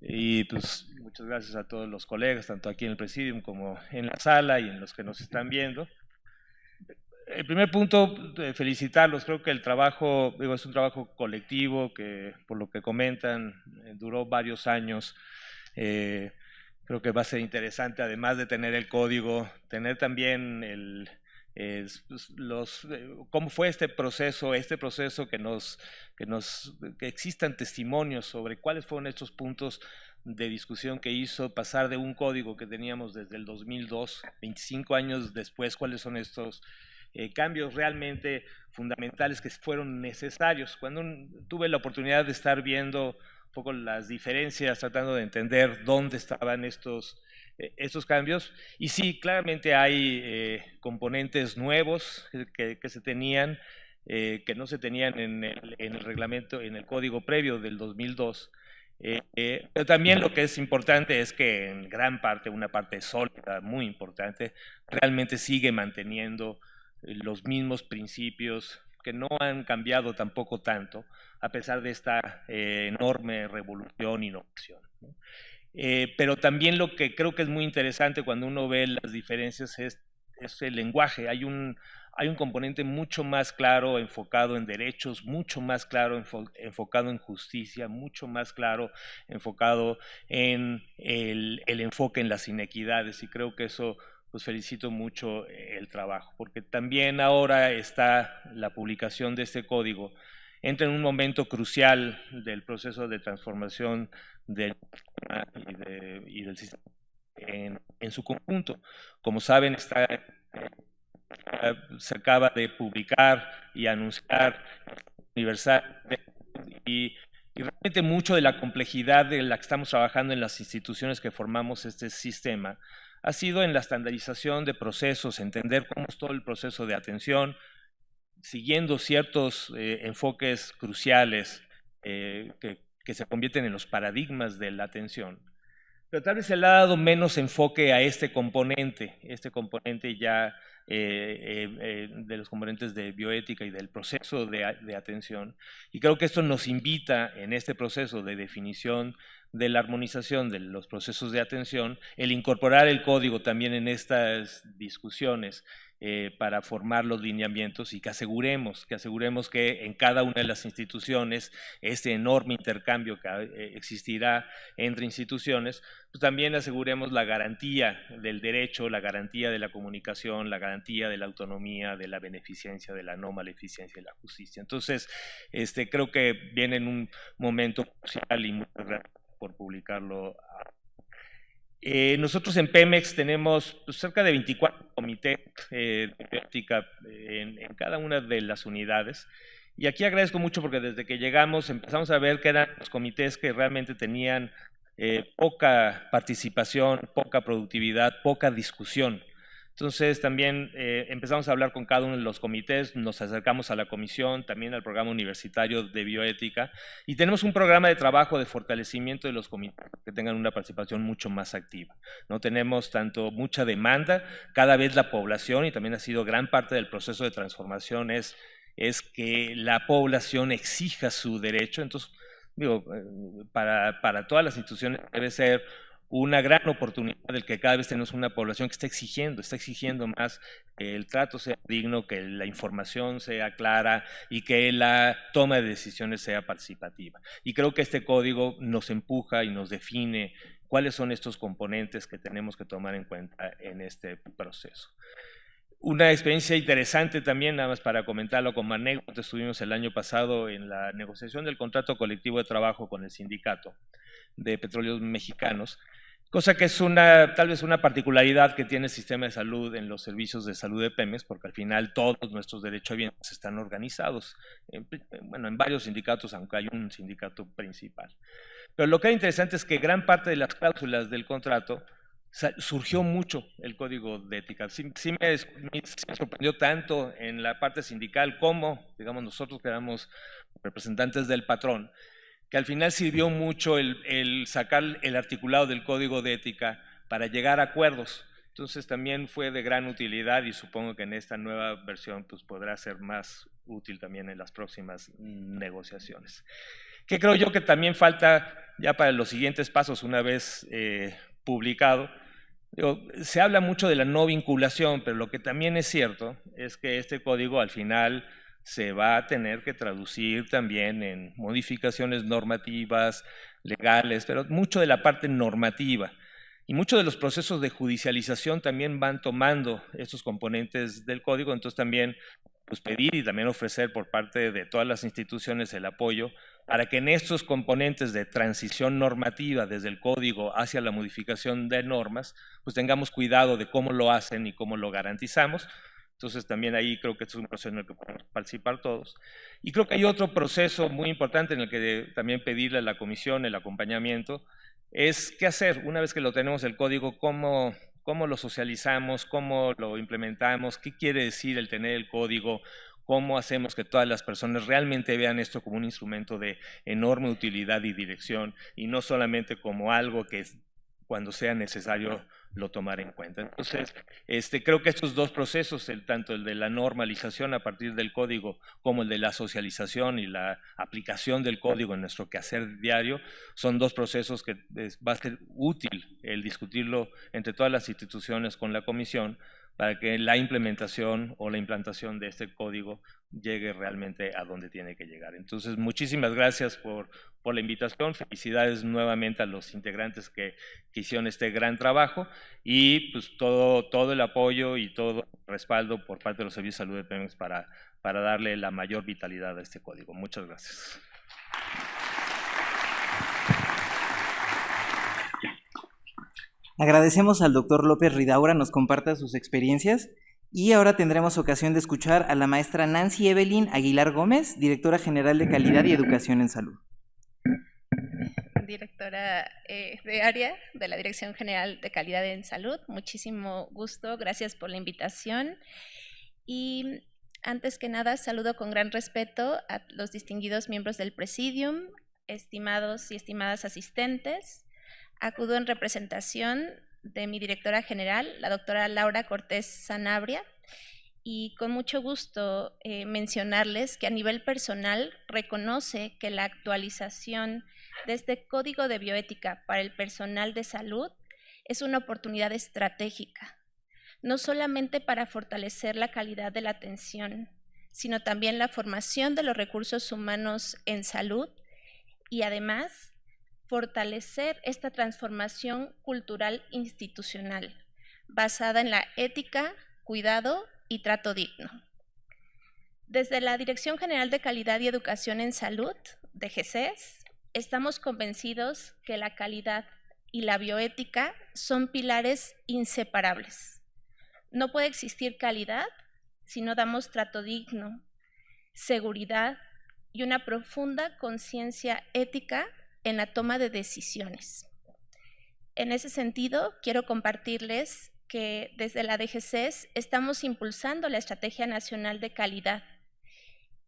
Y pues muchas gracias a todos los colegas, tanto aquí en el Presidium como en la sala y en los que nos están viendo. El primer punto, felicitarlos. Creo que el trabajo, es un trabajo colectivo que, por lo que comentan, duró varios años. Creo que va a ser interesante, además de tener el código, tener también cómo fue este proceso que existan testimonios sobre cuáles fueron estos puntos de discusión que hizo pasar de un código que teníamos desde el 2002, 25 años después, cuáles son estos cambios realmente fundamentales que fueron necesarios. Cuando tuve la oportunidad de estar viendo un poco las diferencias, tratando de entender dónde estaban estos cambios, y sí, claramente hay componentes nuevos que se tenían, que no se tenían en el reglamento, en el código previo del 2002. Pero también lo que es importante es que en gran parte, una parte sólida, muy importante, realmente sigue manteniendo los mismos principios que no han cambiado tampoco tanto, a pesar de esta enorme revolución e innovación, ¿no? Pero también lo que creo que es muy interesante cuando uno ve las diferencias es el lenguaje. Hay un componente mucho más claro enfocado en derechos, mucho más claro enfocado en justicia, mucho más claro enfocado en el enfoque en las inequidades, y creo que eso, pues felicito mucho el trabajo, porque también ahora está la publicación de este código, entra en un momento crucial del proceso de transformación del y del sistema en su conjunto. Como saben, se acaba de publicar y anunciar universal, y realmente mucho de la complejidad de la que estamos trabajando en las instituciones que formamos este sistema ha sido en la estandarización de procesos, entender cómo es todo el proceso de atención, siguiendo ciertos enfoques cruciales que se convierten en los paradigmas de la atención. Pero tal vez se le ha dado menos enfoque a este componente ya de los componentes de bioética y del proceso de atención. Y creo que esto nos invita en este proceso de definición de la armonización de los procesos de atención, el incorporar el código también en estas discusiones para formar los lineamientos, y que aseguremos que en cada una de las instituciones este enorme intercambio que existirá entre instituciones, pues también aseguremos la garantía del derecho, la garantía de la comunicación, la garantía de la autonomía, de la beneficencia, de la no maleficencia y la justicia. Entonces, creo que viene en un momento crucial y muchas gracias por publicarlo. Nosotros en Pemex tenemos cerca de 24 comités de bioética en cada una de las unidades, Y aquí agradezco mucho porque desde que llegamos empezamos a ver que eran los comités que realmente tenían poca participación, poca productividad, poca discusión. Entonces también empezamos a hablar con cada uno de los comités, nos acercamos a la comisión, también al programa universitario de bioética, y tenemos un programa de trabajo de fortalecimiento de los comités que tengan una participación mucho más activa. No tenemos tanto mucha demanda, cada vez la población, y también ha sido gran parte del proceso de transformación, es que la población exija su derecho. Entonces, digo, para todas las instituciones debe ser una gran oportunidad el que cada vez tenemos una población que está exigiendo más que el trato sea digno, que la información sea clara y que la toma de decisiones sea participativa. Y creo que este código nos empuja y nos define cuáles son estos componentes que tenemos que tomar en cuenta en este proceso. Una experiencia interesante también, nada más para comentarlo como anécdota, estuvimos el año pasado en la negociación del contrato colectivo de trabajo con el sindicato de petróleos mexicanos, cosa que es tal vez una particularidad que tiene el sistema de salud en los servicios de salud de Pemex, porque al final todos nuestros derechohabientes están organizados, en varios sindicatos, aunque hay un sindicato principal. Pero lo que es interesante es que gran parte de las cláusulas del contrato surgió mucho el código de ética. Sí me sorprendió tanto en la parte sindical como, digamos, nosotros que éramos representantes del patrón, que al final sirvió mucho el sacar el articulado del código de ética para llegar a acuerdos. Entonces también fue de gran utilidad y supongo que en esta nueva versión pues, podrá ser más útil también en las próximas negociaciones. ¿Qué creo yo que también falta ya para los siguientes pasos una vez publicado? Se habla mucho de la no vinculación, pero lo que también es cierto es que este código al final se va a tener que traducir también en modificaciones normativas, legales, pero mucho de la parte normativa. Y muchos de los procesos de judicialización también van tomando estos componentes del código, entonces también pues, pedir y también ofrecer por parte de todas las instituciones el apoyo para que en estos componentes de transición normativa desde el código hacia la modificación de normas, pues tengamos cuidado de cómo lo hacen y cómo lo garantizamos. Entonces también ahí creo que es un proceso en el que podemos participar todos. Y creo que hay otro proceso muy importante en el que también pedirle a la comisión el acompañamiento, es qué hacer una vez que lo tenemos el código, cómo lo socializamos, cómo lo implementamos, qué quiere decir el tener el código, cómo hacemos que todas las personas realmente vean esto como un instrumento de enorme utilidad y dirección y no solamente como algo que cuando sea necesario lo tomar en cuenta. Entonces, creo que estos dos procesos, tanto el de la normalización a partir del código como el de la socialización y la aplicación del código en nuestro quehacer diario, son dos procesos que va a ser útil el discutirlo entre todas las instituciones con la comisión para que la implementación o la implantación de este código llegue realmente a donde tiene que llegar. Entonces, muchísimas gracias por la invitación, felicidades nuevamente a los integrantes que hicieron este gran trabajo y pues todo el apoyo y todo el respaldo por parte de los servicios de salud de Pemex para darle la mayor vitalidad a este código. Muchas gracias. Agradecemos al doctor López Ridaura nos comparta sus experiencias y ahora tendremos ocasión de escuchar a la maestra Nancy Evelyn Aguilar Gómez, directora general de Calidad y Educación en Salud. Directora de área de la Dirección General de Calidad en Salud, muchísimo gusto, gracias por la invitación y antes que nada saludo con gran respeto a los distinguidos miembros del Presidium, estimados y estimadas asistentes. Acudo en representación de mi directora general, la doctora Laura Cortés Sanabria, y con mucho gusto mencionarles que a nivel personal reconoce que la actualización de este Código de Bioética para el personal de salud es una oportunidad estratégica, no solamente para fortalecer la calidad de la atención, sino también la formación de los recursos humanos en salud y además fortalecer esta transformación cultural institucional basada en la ética, cuidado y trato digno. Desde la Dirección General de Calidad y Educación en Salud, de GESES, estamos convencidos que la calidad y la bioética son pilares inseparables. No puede existir calidad si no damos trato digno, seguridad y una profunda conciencia ética en la toma de decisiones. En ese sentido, quiero compartirles que desde la DGCES estamos impulsando la Estrategia Nacional de Calidad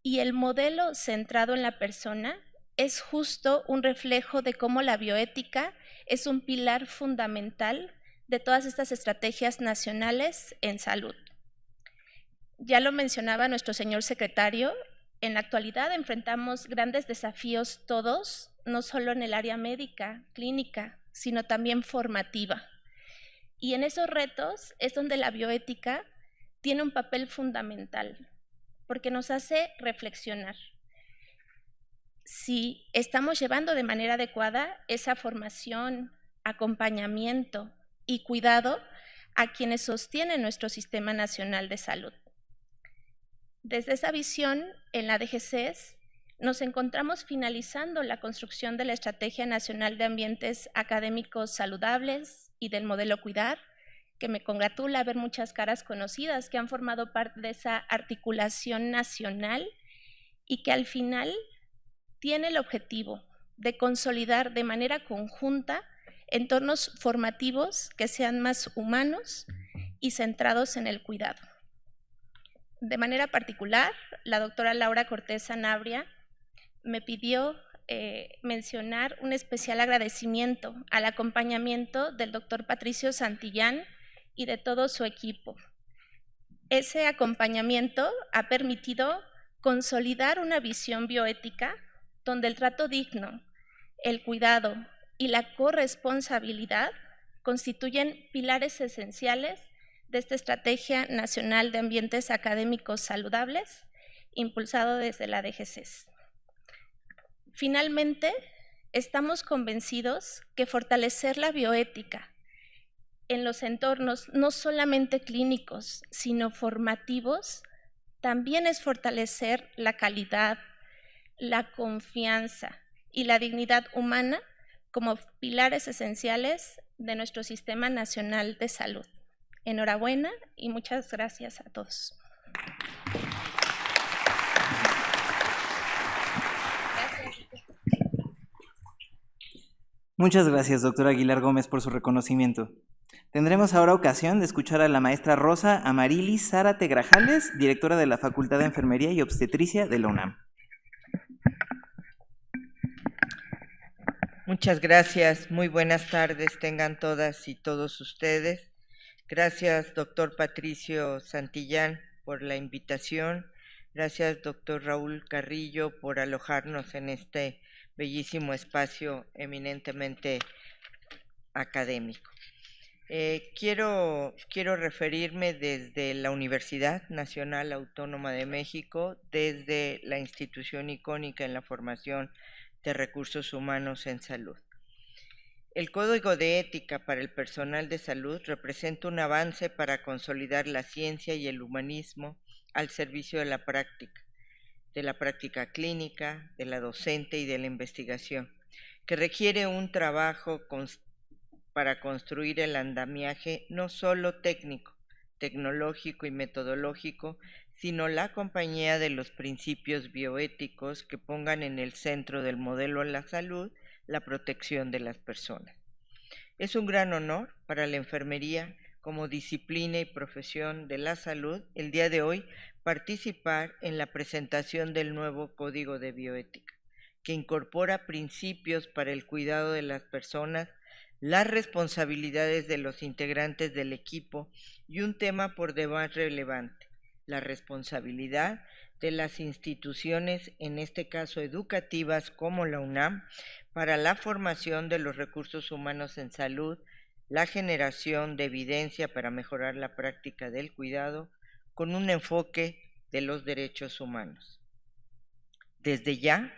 y el modelo centrado en la persona es justo un reflejo de cómo la bioética es un pilar fundamental de todas estas estrategias nacionales en salud. Ya lo mencionaba nuestro señor secretario, en la actualidad enfrentamos grandes desafíos todos, no solo en el área médica, clínica, sino también formativa. Y en esos retos es donde la bioética tiene un papel fundamental, porque nos hace reflexionar. Si estamos llevando de manera adecuada esa formación, acompañamiento y cuidado a quienes sostienen nuestro Sistema Nacional de Salud. Desde esa visión, en la DGCES, nos encontramos finalizando la construcción de la Estrategia Nacional de Ambientes Académicos Saludables y del modelo Cuidar, que me congratula ver muchas caras conocidas que han formado parte de esa articulación nacional y que al final tiene el objetivo de consolidar de manera conjunta entornos formativos que sean más humanos y centrados en el cuidado. De manera particular, la doctora Laura Cortés Sanabria me pidió mencionar un especial agradecimiento al acompañamiento del doctor Patricio Santillán y de todo su equipo. Ese acompañamiento ha permitido consolidar una visión bioética donde el trato digno, el cuidado y la corresponsabilidad constituyen pilares esenciales de esta Estrategia Nacional de Ambientes Académicos Saludables, impulsado desde la DGCES. Finalmente, estamos convencidos que fortalecer la bioética en los entornos no solamente clínicos, sino formativos, también es fortalecer la calidad, la confianza y la dignidad humana como pilares esenciales de nuestro Sistema Nacional de Salud. Enhorabuena y muchas gracias a todos. Muchas gracias, doctora Aguilar Gómez, por su reconocimiento. Tendremos ahora ocasión de escuchar a la maestra Rosa Amarilis Zárate Grajales, directora de la Facultad de Enfermería y Obstetricia de la UNAM. Muchas gracias, muy buenas tardes tengan todas y todos ustedes. Gracias, doctor Patricio Santillán, por la invitación. Gracias, doctor Raúl Carrillo, por alojarnos en este bellísimo espacio eminentemente académico. Quiero referirme desde la Universidad Nacional Autónoma de México, desde la institución icónica en la formación de recursos humanos en salud. El Código de Ética para el Personal de Salud representa un avance para consolidar la ciencia y el humanismo al servicio de la práctica clínica, de la docente y de la investigación, que requiere un trabajo para construir el andamiaje no solo técnico, tecnológico y metodológico, sino la compañía de los principios bioéticos que pongan en el centro del modelo de la salud la protección de las personas. Es un gran honor para la enfermería como disciplina y profesión de la salud el día de hoy participar en la presentación del nuevo Código de Bioética, que incorpora principios para el cuidado de las personas, las responsabilidades de los integrantes del equipo y un tema por demás relevante, la responsabilidad de las instituciones, en este caso educativas como la UNAM, para la formación de los recursos humanos en salud, la generación de evidencia para mejorar la práctica del cuidado, con un enfoque de los derechos humanos. Desde ya,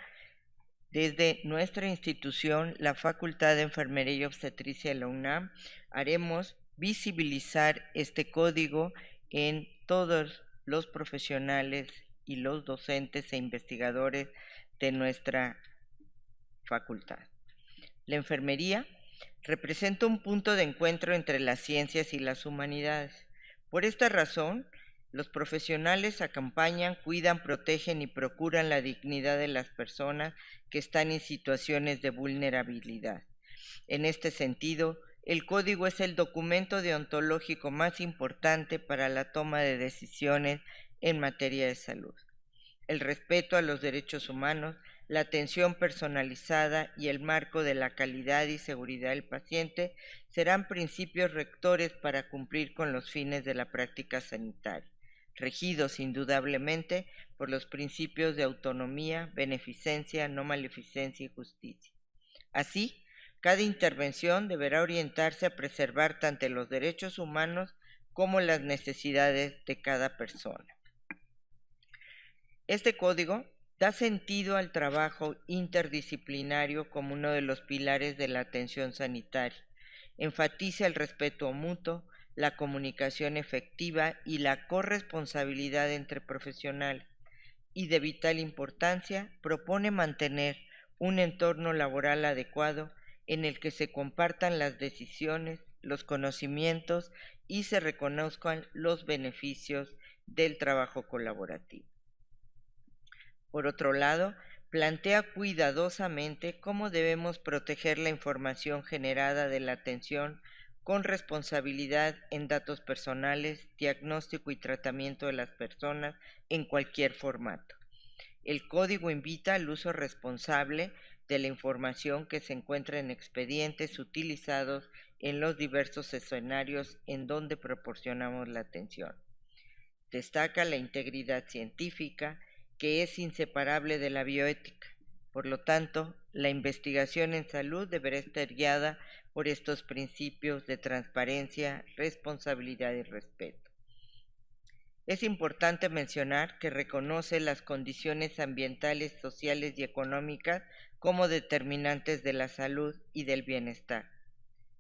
desde nuestra institución, la Facultad de Enfermería y Obstetricia de la UNAM, haremos visibilizar este código en todos los profesionales y los docentes e investigadores de nuestra facultad. La enfermería representa un punto de encuentro entre las ciencias y las humanidades. Por esta razón, Los profesionales acompañan, cuidan, protegen y procuran la dignidad de las personas que están en situaciones de vulnerabilidad. En este sentido, el código es el documento deontológico más importante para la toma de decisiones en materia de salud. El respeto a los derechos humanos, la atención personalizada y el marco de la calidad y seguridad del paciente serán principios rectores para cumplir con los fines de la práctica sanitaria, regidos indudablemente por los principios de autonomía, beneficencia, no maleficencia y justicia. Así, cada intervención deberá orientarse a preservar tanto los derechos humanos como las necesidades de cada persona. Este código da sentido al trabajo interdisciplinario como uno de los pilares de la atención sanitaria. Enfatiza el respeto mutuo, la comunicación efectiva y la corresponsabilidad entre profesionales. Y de vital importancia, propone mantener un entorno laboral adecuado en el que se compartan las decisiones, los conocimientos y se reconozcan los beneficios del trabajo colaborativo. Por otro lado, plantea cuidadosamente cómo debemos proteger la información generada de la atención con responsabilidad en datos personales, diagnóstico y tratamiento de las personas en cualquier formato. El código invita al uso responsable de la información que se encuentra en expedientes utilizados en los diversos escenarios en donde proporcionamos la atención. Destaca la integridad científica, que es inseparable de la bioética. Por lo tanto, la investigación en salud deberá estar guiada por estos principios de transparencia, responsabilidad y respeto. Es importante mencionar que reconoce las condiciones ambientales, sociales y económicas como determinantes de la salud y del bienestar.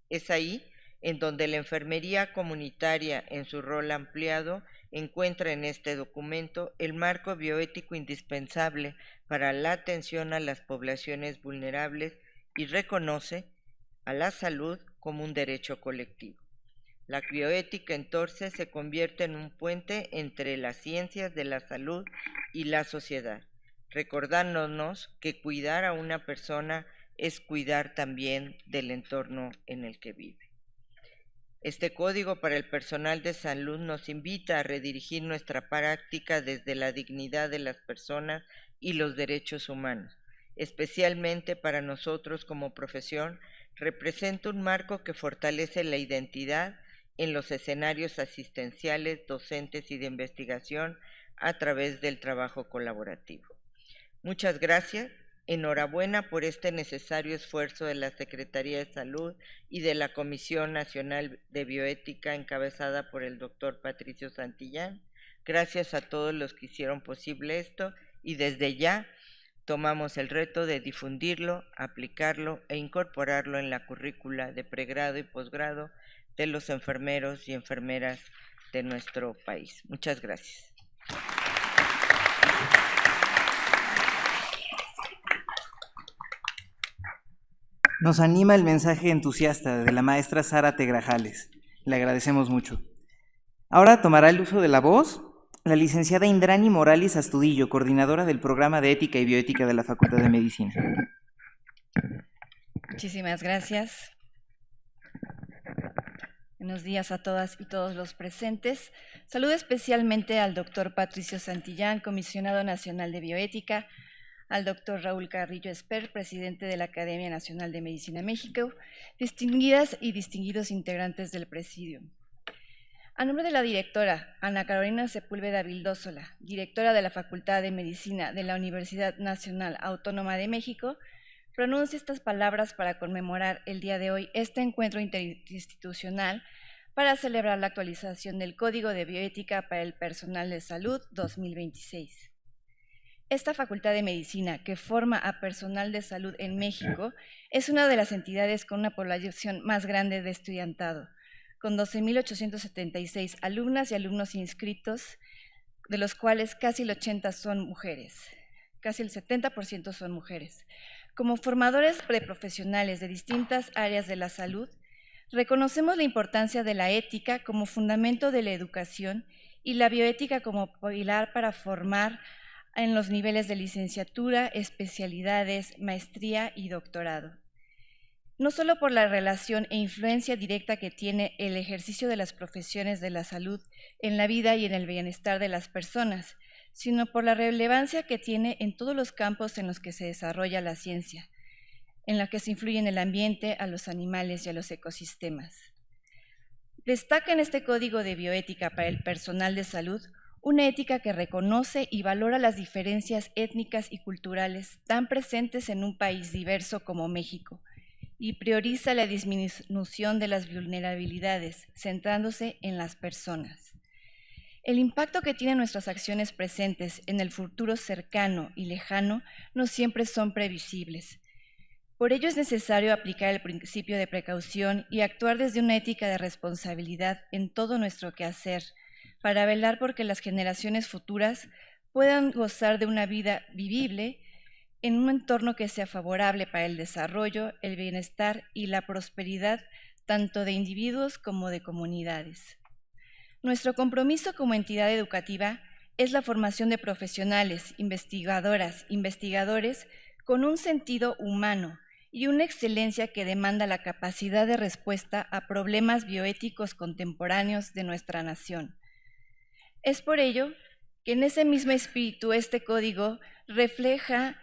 Es ahí en donde la enfermería comunitaria, en su rol ampliado, encuentra en este documento el marco bioético indispensable para la atención a las poblaciones vulnerables y reconoce a la salud como un derecho colectivo. La bioética entonces se convierte en un puente entre las ciencias de la salud y la sociedad, recordándonos que cuidar a una persona es cuidar también del entorno en el que vive. Este código para el personal de salud nos invita a redirigir nuestra práctica desde la dignidad de las personas y los derechos humanos. Especialmente para nosotros como profesión, representa un marco que fortalece la identidad en los escenarios asistenciales, docentes y de investigación a través del trabajo colaborativo. Muchas gracias. Enhorabuena por este necesario esfuerzo de la Secretaría de Salud y de la Comisión Nacional de Bioética encabezada por el doctor Patricio Santillán. Gracias a todos los que hicieron posible esto y desde ya tomamos el reto de difundirlo, aplicarlo e incorporarlo en la currícula de pregrado y posgrado de los enfermeros y enfermeras de nuestro país. Muchas gracias. Nos anima el mensaje entusiasta de la maestra Sara Tegrajales. Le agradecemos mucho. Ahora tomará el uso de la voz la licenciada Indrani Morales Astudillo, coordinadora del programa de Ética y Bioética de la Facultad de Medicina. Muchísimas gracias. Buenos días a todas y todos los presentes. Saludo especialmente al doctor Patricio Santillán, comisionado nacional de Bioética, al doctor Raúl Carrillo Esper, presidente de la Academia Nacional de Medicina México, distinguidas y distinguidos integrantes del Presidium. A nombre de la directora Ana Carolina Sepúlveda Vildósola, directora de la Facultad de Medicina de la Universidad Nacional Autónoma de México, pronuncio estas palabras para conmemorar el día de hoy este encuentro interinstitucional para celebrar la actualización del Código de Bioética para el Personal de Salud 2026. Esta Facultad de Medicina, que forma a personal de salud en México, es una de las entidades con una población más grande de estudiantado, con 12.876 alumnas y alumnos inscritos, de los cuales casi el 80% son mujeres, casi el 70% son mujeres. Como formadores preprofesionales de distintas áreas de la salud, reconocemos la importancia de la ética como fundamento de la educación y la bioética como pilar para formar en los niveles de licenciatura, especialidades, maestría y doctorado. No solo por la relación e influencia directa que tiene el ejercicio de las profesiones de la salud en la vida y en el bienestar de las personas, sino por la relevancia que tiene en todos los campos en los que se desarrolla la ciencia, en la que se influye en el ambiente, a los animales y a los ecosistemas. Destaca en este Código de Bioética para el personal de salud una ética que reconoce y valora las diferencias étnicas y culturales tan presentes en un país diverso como México, y prioriza la disminución de las vulnerabilidades, centrándose en las personas. El impacto que tienen nuestras acciones presentes en el futuro cercano y lejano no siempre son previsibles. Por ello es necesario aplicar el principio de precaución y actuar desde una ética de responsabilidad en todo nuestro quehacer, para velar por que las generaciones futuras puedan gozar de una vida vivible en un entorno que sea favorable para el desarrollo, el bienestar y la prosperidad tanto de individuos como de comunidades. Nuestro compromiso como entidad educativa es la formación de profesionales, investigadoras, investigadores con un sentido humano y una excelencia que demanda la capacidad de respuesta a problemas bioéticos contemporáneos de nuestra nación. Es por ello que en ese mismo espíritu este código refleja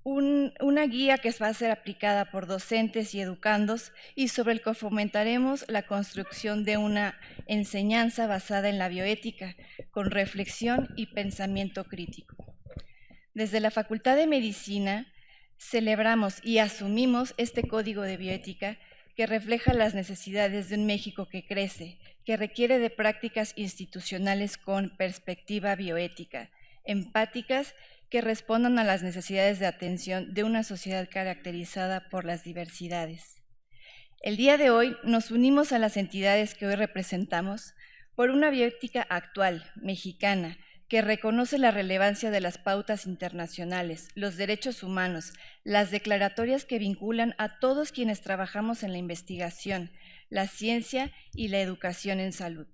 una guía que va a ser aplicada por docentes y educandos y sobre el que fomentaremos la construcción de una enseñanza basada en la bioética, con reflexión y pensamiento crítico. Desde la Facultad de Medicina celebramos y asumimos este Código de Bioética que refleja las necesidades de un México que crece, que requiere de prácticas institucionales con perspectiva bioética, empáticas, que respondan a las necesidades de atención de una sociedad caracterizada por las diversidades. El día de hoy nos unimos a las entidades que hoy representamos por una bioética actual, mexicana, que reconoce la relevancia de las pautas internacionales, los derechos humanos, las declaratorias que vinculan a todos quienes trabajamos en la investigación, la ciencia y la educación en salud.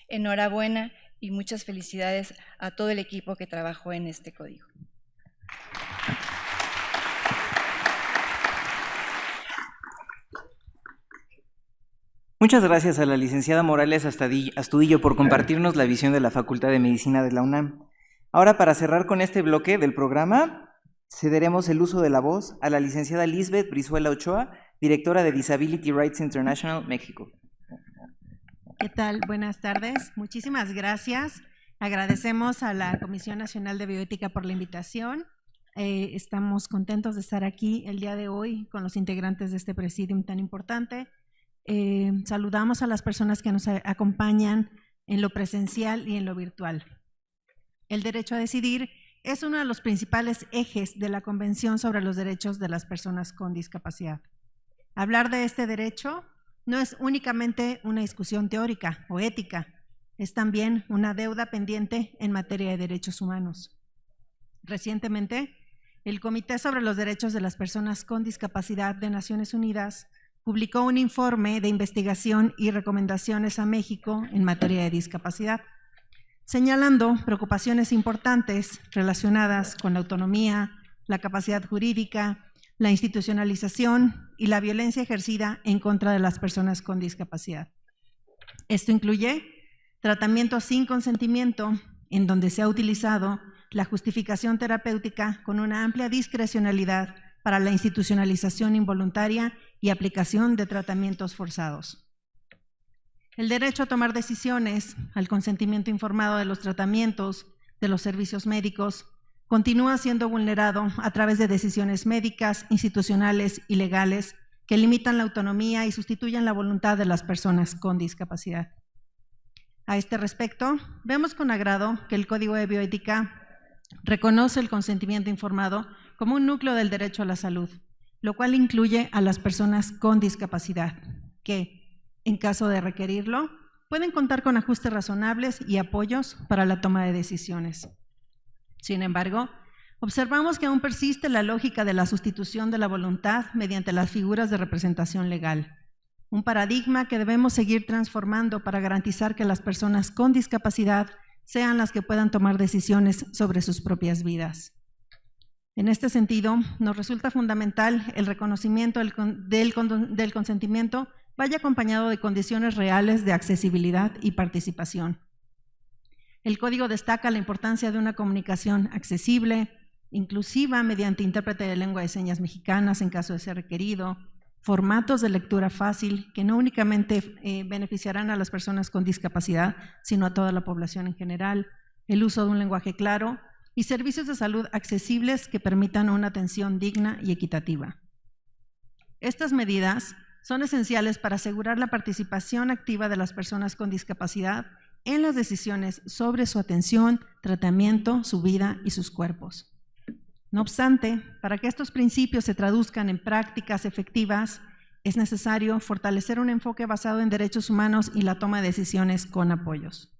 Enhorabuena y muchas felicidades a todo el equipo que trabajó en este código. Muchas gracias a la licenciada Morales Astudillo por compartirnos la visión de la Facultad de Medicina de la UNAM. Ahora, para cerrar con este bloque del programa, cederemos el uso de la voz a la licenciada Lisbeth Brizuela Ochoa, directora de Disability Rights International, México. ¿Qué tal? Buenas tardes. Muchísimas gracias. Agradecemos a la Comisión Nacional de Bioética por la invitación. Estamos contentos de estar aquí el día de hoy con los integrantes de este presidium tan importante. Saludamos a las personas que nos acompañan en lo presencial y en lo virtual. El derecho a decidir es uno de los principales ejes de la Convención sobre los Derechos de las Personas con Discapacidad. Hablar de este derecho no es únicamente una discusión teórica o ética, es también una deuda pendiente en materia de derechos humanos. Recientemente, el Comité sobre los Derechos de las Personas con Discapacidad de Naciones Unidas publicó un informe de investigación y recomendaciones a México en materia de discapacidad, señalando preocupaciones importantes relacionadas con la autonomía, la capacidad jurídica, la institucionalización y la violencia ejercida en contra de las personas con discapacidad. Esto incluye tratamiento sin consentimiento, en donde se ha utilizado la justificación terapéutica con una amplia discrecionalidad para la institucionalización involuntaria y aplicación de tratamientos forzados. El derecho a tomar decisiones, al consentimiento informado de los tratamientos, de los servicios médicos, continúa siendo vulnerado a través de decisiones médicas, institucionales y legales que limitan la autonomía y sustituyen la voluntad de las personas con discapacidad. A este respecto, vemos con agrado que el Código de Bioética reconoce el consentimiento informado como un núcleo del derecho a la salud, lo cual incluye a las personas con discapacidad, que, en caso de requerirlo, pueden contar con ajustes razonables y apoyos para la toma de decisiones. Sin embargo, observamos que aún persiste la lógica de la sustitución de la voluntad mediante las figuras de representación legal, un paradigma que debemos seguir transformando para garantizar que las personas con discapacidad sean las que puedan tomar decisiones sobre sus propias vidas. En este sentido, nos resulta fundamental el reconocimiento del consentimiento vaya acompañado de condiciones reales de accesibilidad y participación. El Código destaca la importancia de una comunicación accesible, inclusiva mediante intérprete de lengua de señas mexicanas en caso de ser requerido, formatos de lectura fácil que no únicamente beneficiarán a las personas con discapacidad, sino a toda la población en general, el uso de un lenguaje claro y servicios de salud accesibles que permitan una atención digna y equitativa. Estas medidas son esenciales para asegurar la participación activa de las personas con discapacidad en las decisiones sobre su atención, tratamiento, su vida y sus cuerpos. No obstante, para que estos principios se traduzcan en prácticas efectivas, es necesario fortalecer un enfoque basado en derechos humanos y la toma de decisiones con apoyos.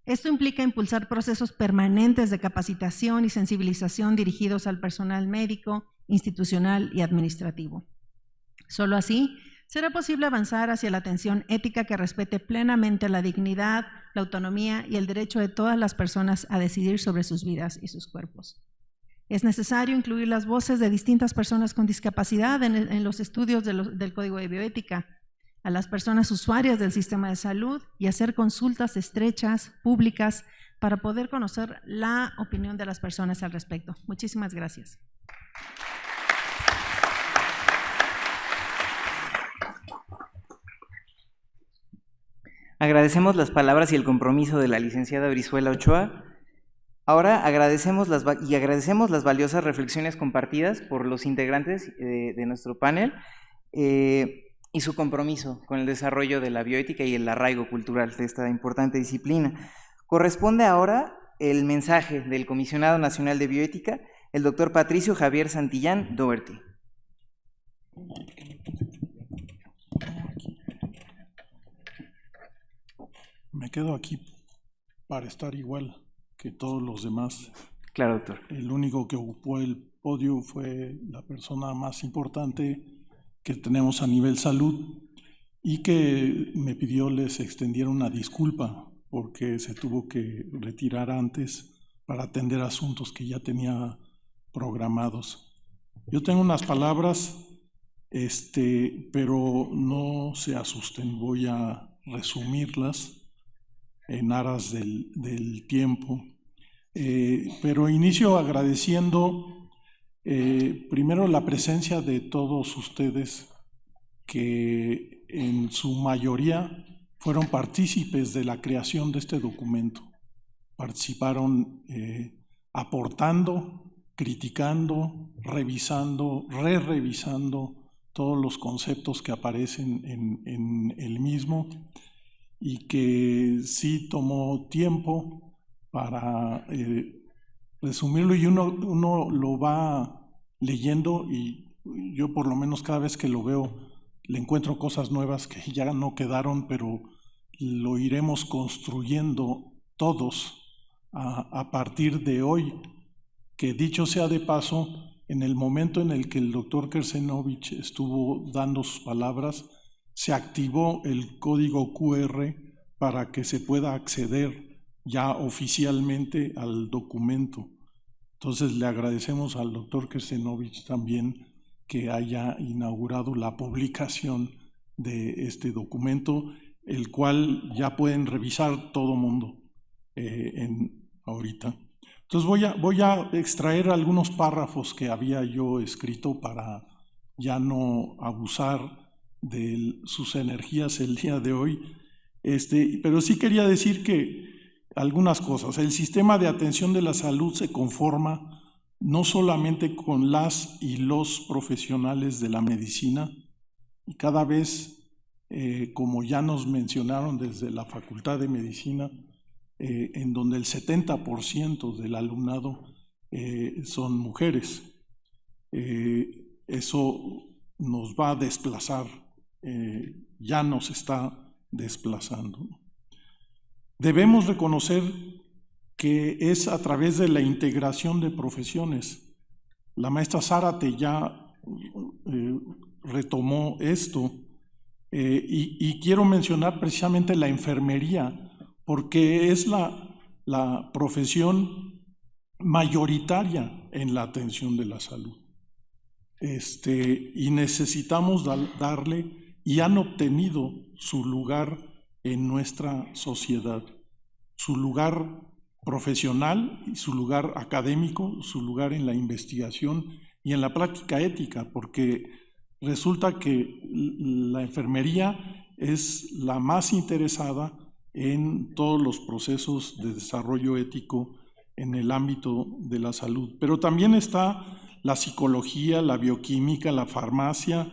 Esto implica impulsar procesos permanentes de capacitación y sensibilización dirigidos al personal médico, institucional y administrativo. Solo así será posible avanzar hacia la atención ética que respete plenamente la dignidad, la autonomía y el derecho de todas las personas a decidir sobre sus vidas y sus cuerpos. Es necesario incluir las voces de distintas personas con discapacidad en los estudios del Código de Bioética, a las personas usuarias del sistema de salud y hacer consultas estrechas, públicas, para poder conocer la opinión de las personas al respecto. Muchísimas gracias. Agradecemos las palabras y el compromiso de la licenciada Brizuela Ochoa. Ahora agradecemos las valiosas reflexiones compartidas por los integrantes de nuestro panel y su compromiso con el desarrollo de la bioética y el arraigo cultural de esta importante disciplina. Corresponde ahora el mensaje del Comisionado Nacional de Bioética, el doctor Patricio Javier Santillán Doherty. Me quedo aquí para estar igual que todos los demás. Claro, doctor. El único que ocupó el podio fue la persona más importante que tenemos a nivel salud y que me pidió les extendiera una disculpa porque se tuvo que retirar antes para atender asuntos que ya tenía programados. Yo tengo unas palabras, pero no se asusten, voy a resumirlas en aras del tiempo. Pero inicio agradeciendo primero la presencia de todos ustedes que en su mayoría fueron partícipes de la creación de este documento. Participaron aportando, criticando, revisando, revisando todos los conceptos que aparecen en el mismo y que sí tomó tiempo para resumirlo y uno lo va leyendo y yo por lo menos cada vez que lo veo le encuentro cosas nuevas que ya no quedaron, pero lo iremos construyendo todos a partir de hoy, que dicho sea de paso, en el momento en el que el doctor Kersenovich estuvo dando sus palabras, se activó el código QR para que se pueda acceder ya oficialmente al documento. Entonces le agradecemos al doctor Kersenovich también que haya inaugurado la publicación de este documento, el cual ya pueden revisar todo mundo ahorita. Entonces voy a extraer algunos párrafos que había yo escrito para ya no abusar de sus energías el día de hoy, pero sí quería decir que algunas cosas. El sistema de atención de la salud se conforma no solamente con las y los profesionales de la medicina, y cada vez, como ya nos mencionaron desde la Facultad de Medicina, en donde el 70% del alumnado son mujeres. Eso nos va a desplazar, ya nos está desplazando. Debemos reconocer que es a través de la integración de profesiones. La maestra Zárate ya retomó esto y quiero mencionar precisamente la enfermería, porque es la la profesión mayoritaria en la atención de la salud. Y necesitamos darle, y han obtenido su lugar en nuestra sociedad, su lugar profesional, su lugar académico, su lugar en la investigación y en la práctica ética, porque resulta que la enfermería es la más interesada en todos los procesos de desarrollo ético en el ámbito de la salud. Pero también está la psicología, la bioquímica, la farmacia,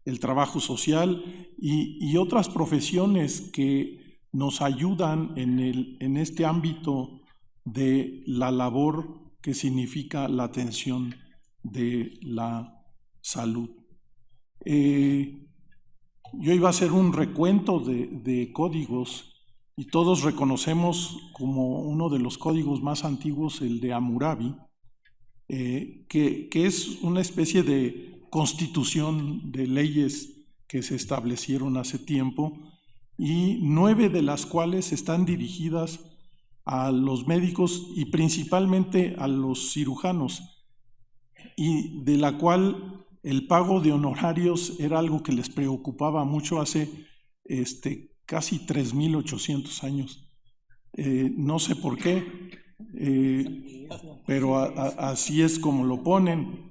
el trabajo social y otras profesiones que nos ayudan en este ámbito de la labor que significa la atención de la salud. Yo iba a hacer un recuento de códigos y todos reconocemos como uno de los códigos más antiguos el de Hammurabi, que es una especie de constitución de leyes que se establecieron hace tiempo y 9 de las cuales están dirigidas a los médicos y principalmente a los cirujanos, y de la cual el pago de honorarios era algo que les preocupaba mucho hace casi 3.800 años. No sé por qué, pero así es como lo ponen,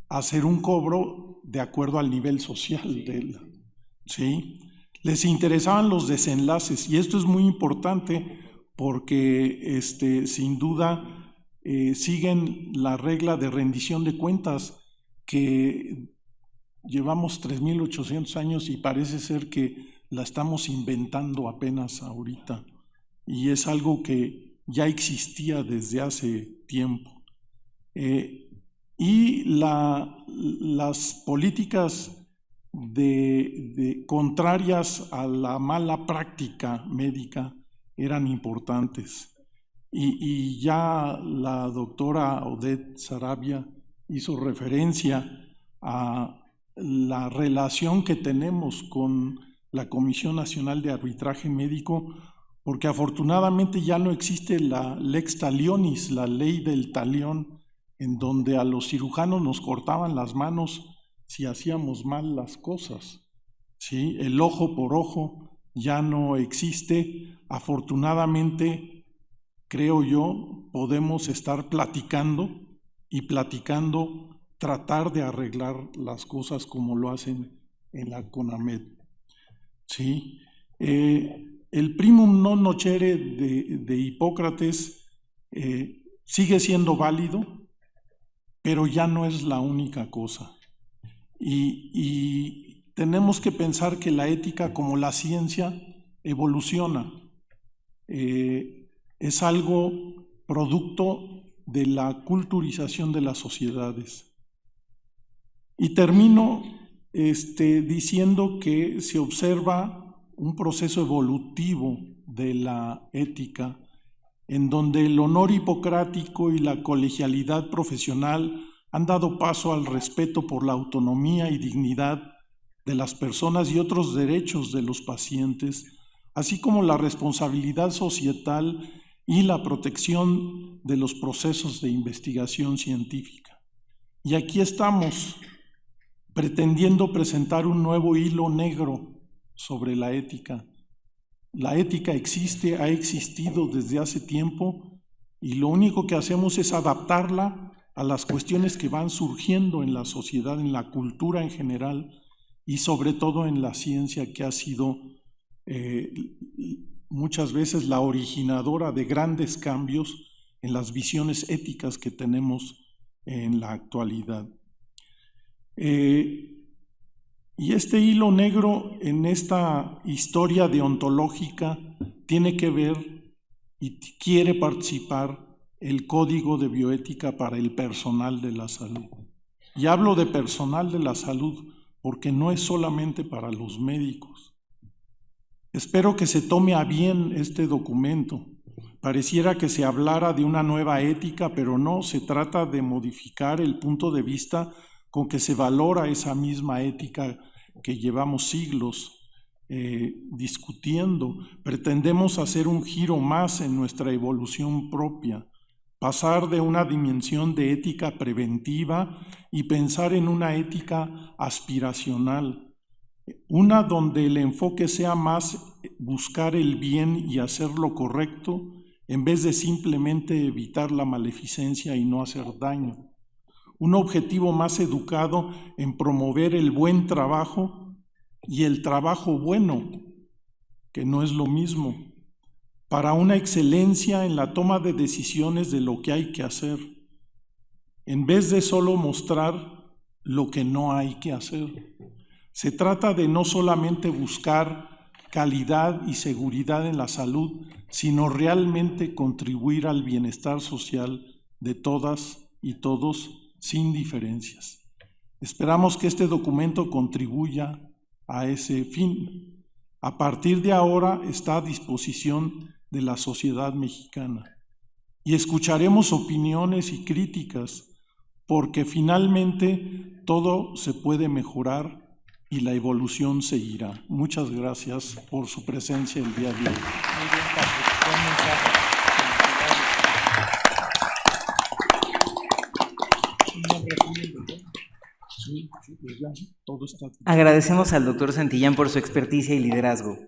hacer un cobro de acuerdo al nivel social de él, ¿sí? Les interesaban los desenlaces, y esto es muy importante porque sin duda siguen la regla de rendición de cuentas que llevamos 3.800 años y parece ser que la estamos inventando apenas ahorita, y es algo que ya existía desde hace tiempo. Y las políticas contrarias a la mala práctica médica eran importantes. Y ya la doctora Odette Sarabia hizo referencia a la relación que tenemos con la Comisión Nacional de Arbitraje Médico, porque afortunadamente ya no existe la lex talionis, la ley del talión, en donde a los cirujanos nos cortaban las manos si hacíamos mal las cosas, ¿sí? El ojo por ojo ya no existe. Afortunadamente, creo yo, podemos estar platicando y platicando, tratar de arreglar las cosas como lo hacen en la CONAMED, ¿sí? El primum non nocere de Hipócrates sigue siendo válido, pero ya no es la única cosa. Y tenemos que pensar que la ética, como la ciencia, evoluciona. Es algo producto de la culturización de las sociedades. Y termino diciendo que se observa un proceso evolutivo de la ética, en donde el honor hipocrático y la colegialidad profesional han dado paso al respeto por la autonomía y dignidad de las personas y otros derechos de los pacientes, así como la responsabilidad societal y la protección de los procesos de investigación científica. Y aquí estamos, pretendiendo presentar un nuevo hilo negro sobre la ética. La ética existe, ha existido desde hace tiempo, y lo único que hacemos es adaptarla a las cuestiones que van surgiendo en la sociedad, en la cultura en general, y sobre todo en la ciencia, que ha sido muchas veces la originadora de grandes cambios en las visiones éticas que tenemos en la actualidad. Y este hilo negro en esta historia deontológica tiene que ver y quiere participar el Código de Bioética para el personal de la salud. Y hablo de personal de la salud porque no es solamente para los médicos. Espero que se tome a bien este documento. Pareciera que se hablara de una nueva ética, pero no, se trata de modificar el punto de vista con que se valora esa misma ética que llevamos siglos discutiendo. Pretendemos hacer un giro más en nuestra evolución propia, pasar de una dimensión de ética preventiva y pensar en una ética aspiracional, una donde el enfoque sea más buscar el bien y hacer lo correcto en vez de simplemente evitar la maleficencia y no hacer daño. Un objetivo más educado en promover el buen trabajo y el trabajo bueno, que no es lo mismo, para una excelencia en la toma de decisiones de lo que hay que hacer, en vez de solo mostrar lo que no hay que hacer. Se trata de no solamente buscar calidad y seguridad en la salud, sino realmente contribuir al bienestar social de todas y todos sin diferencias. Esperamos que este documento contribuya a ese fin. A partir de ahora está a disposición de la sociedad mexicana y escucharemos opiniones y críticas porque finalmente todo se puede mejorar y la evolución seguirá. Muchas gracias por su presencia el día de hoy. Muy bien, Patrick. Buen mensaje. Agradecemos al doctor Santillán por su experticia y liderazgo.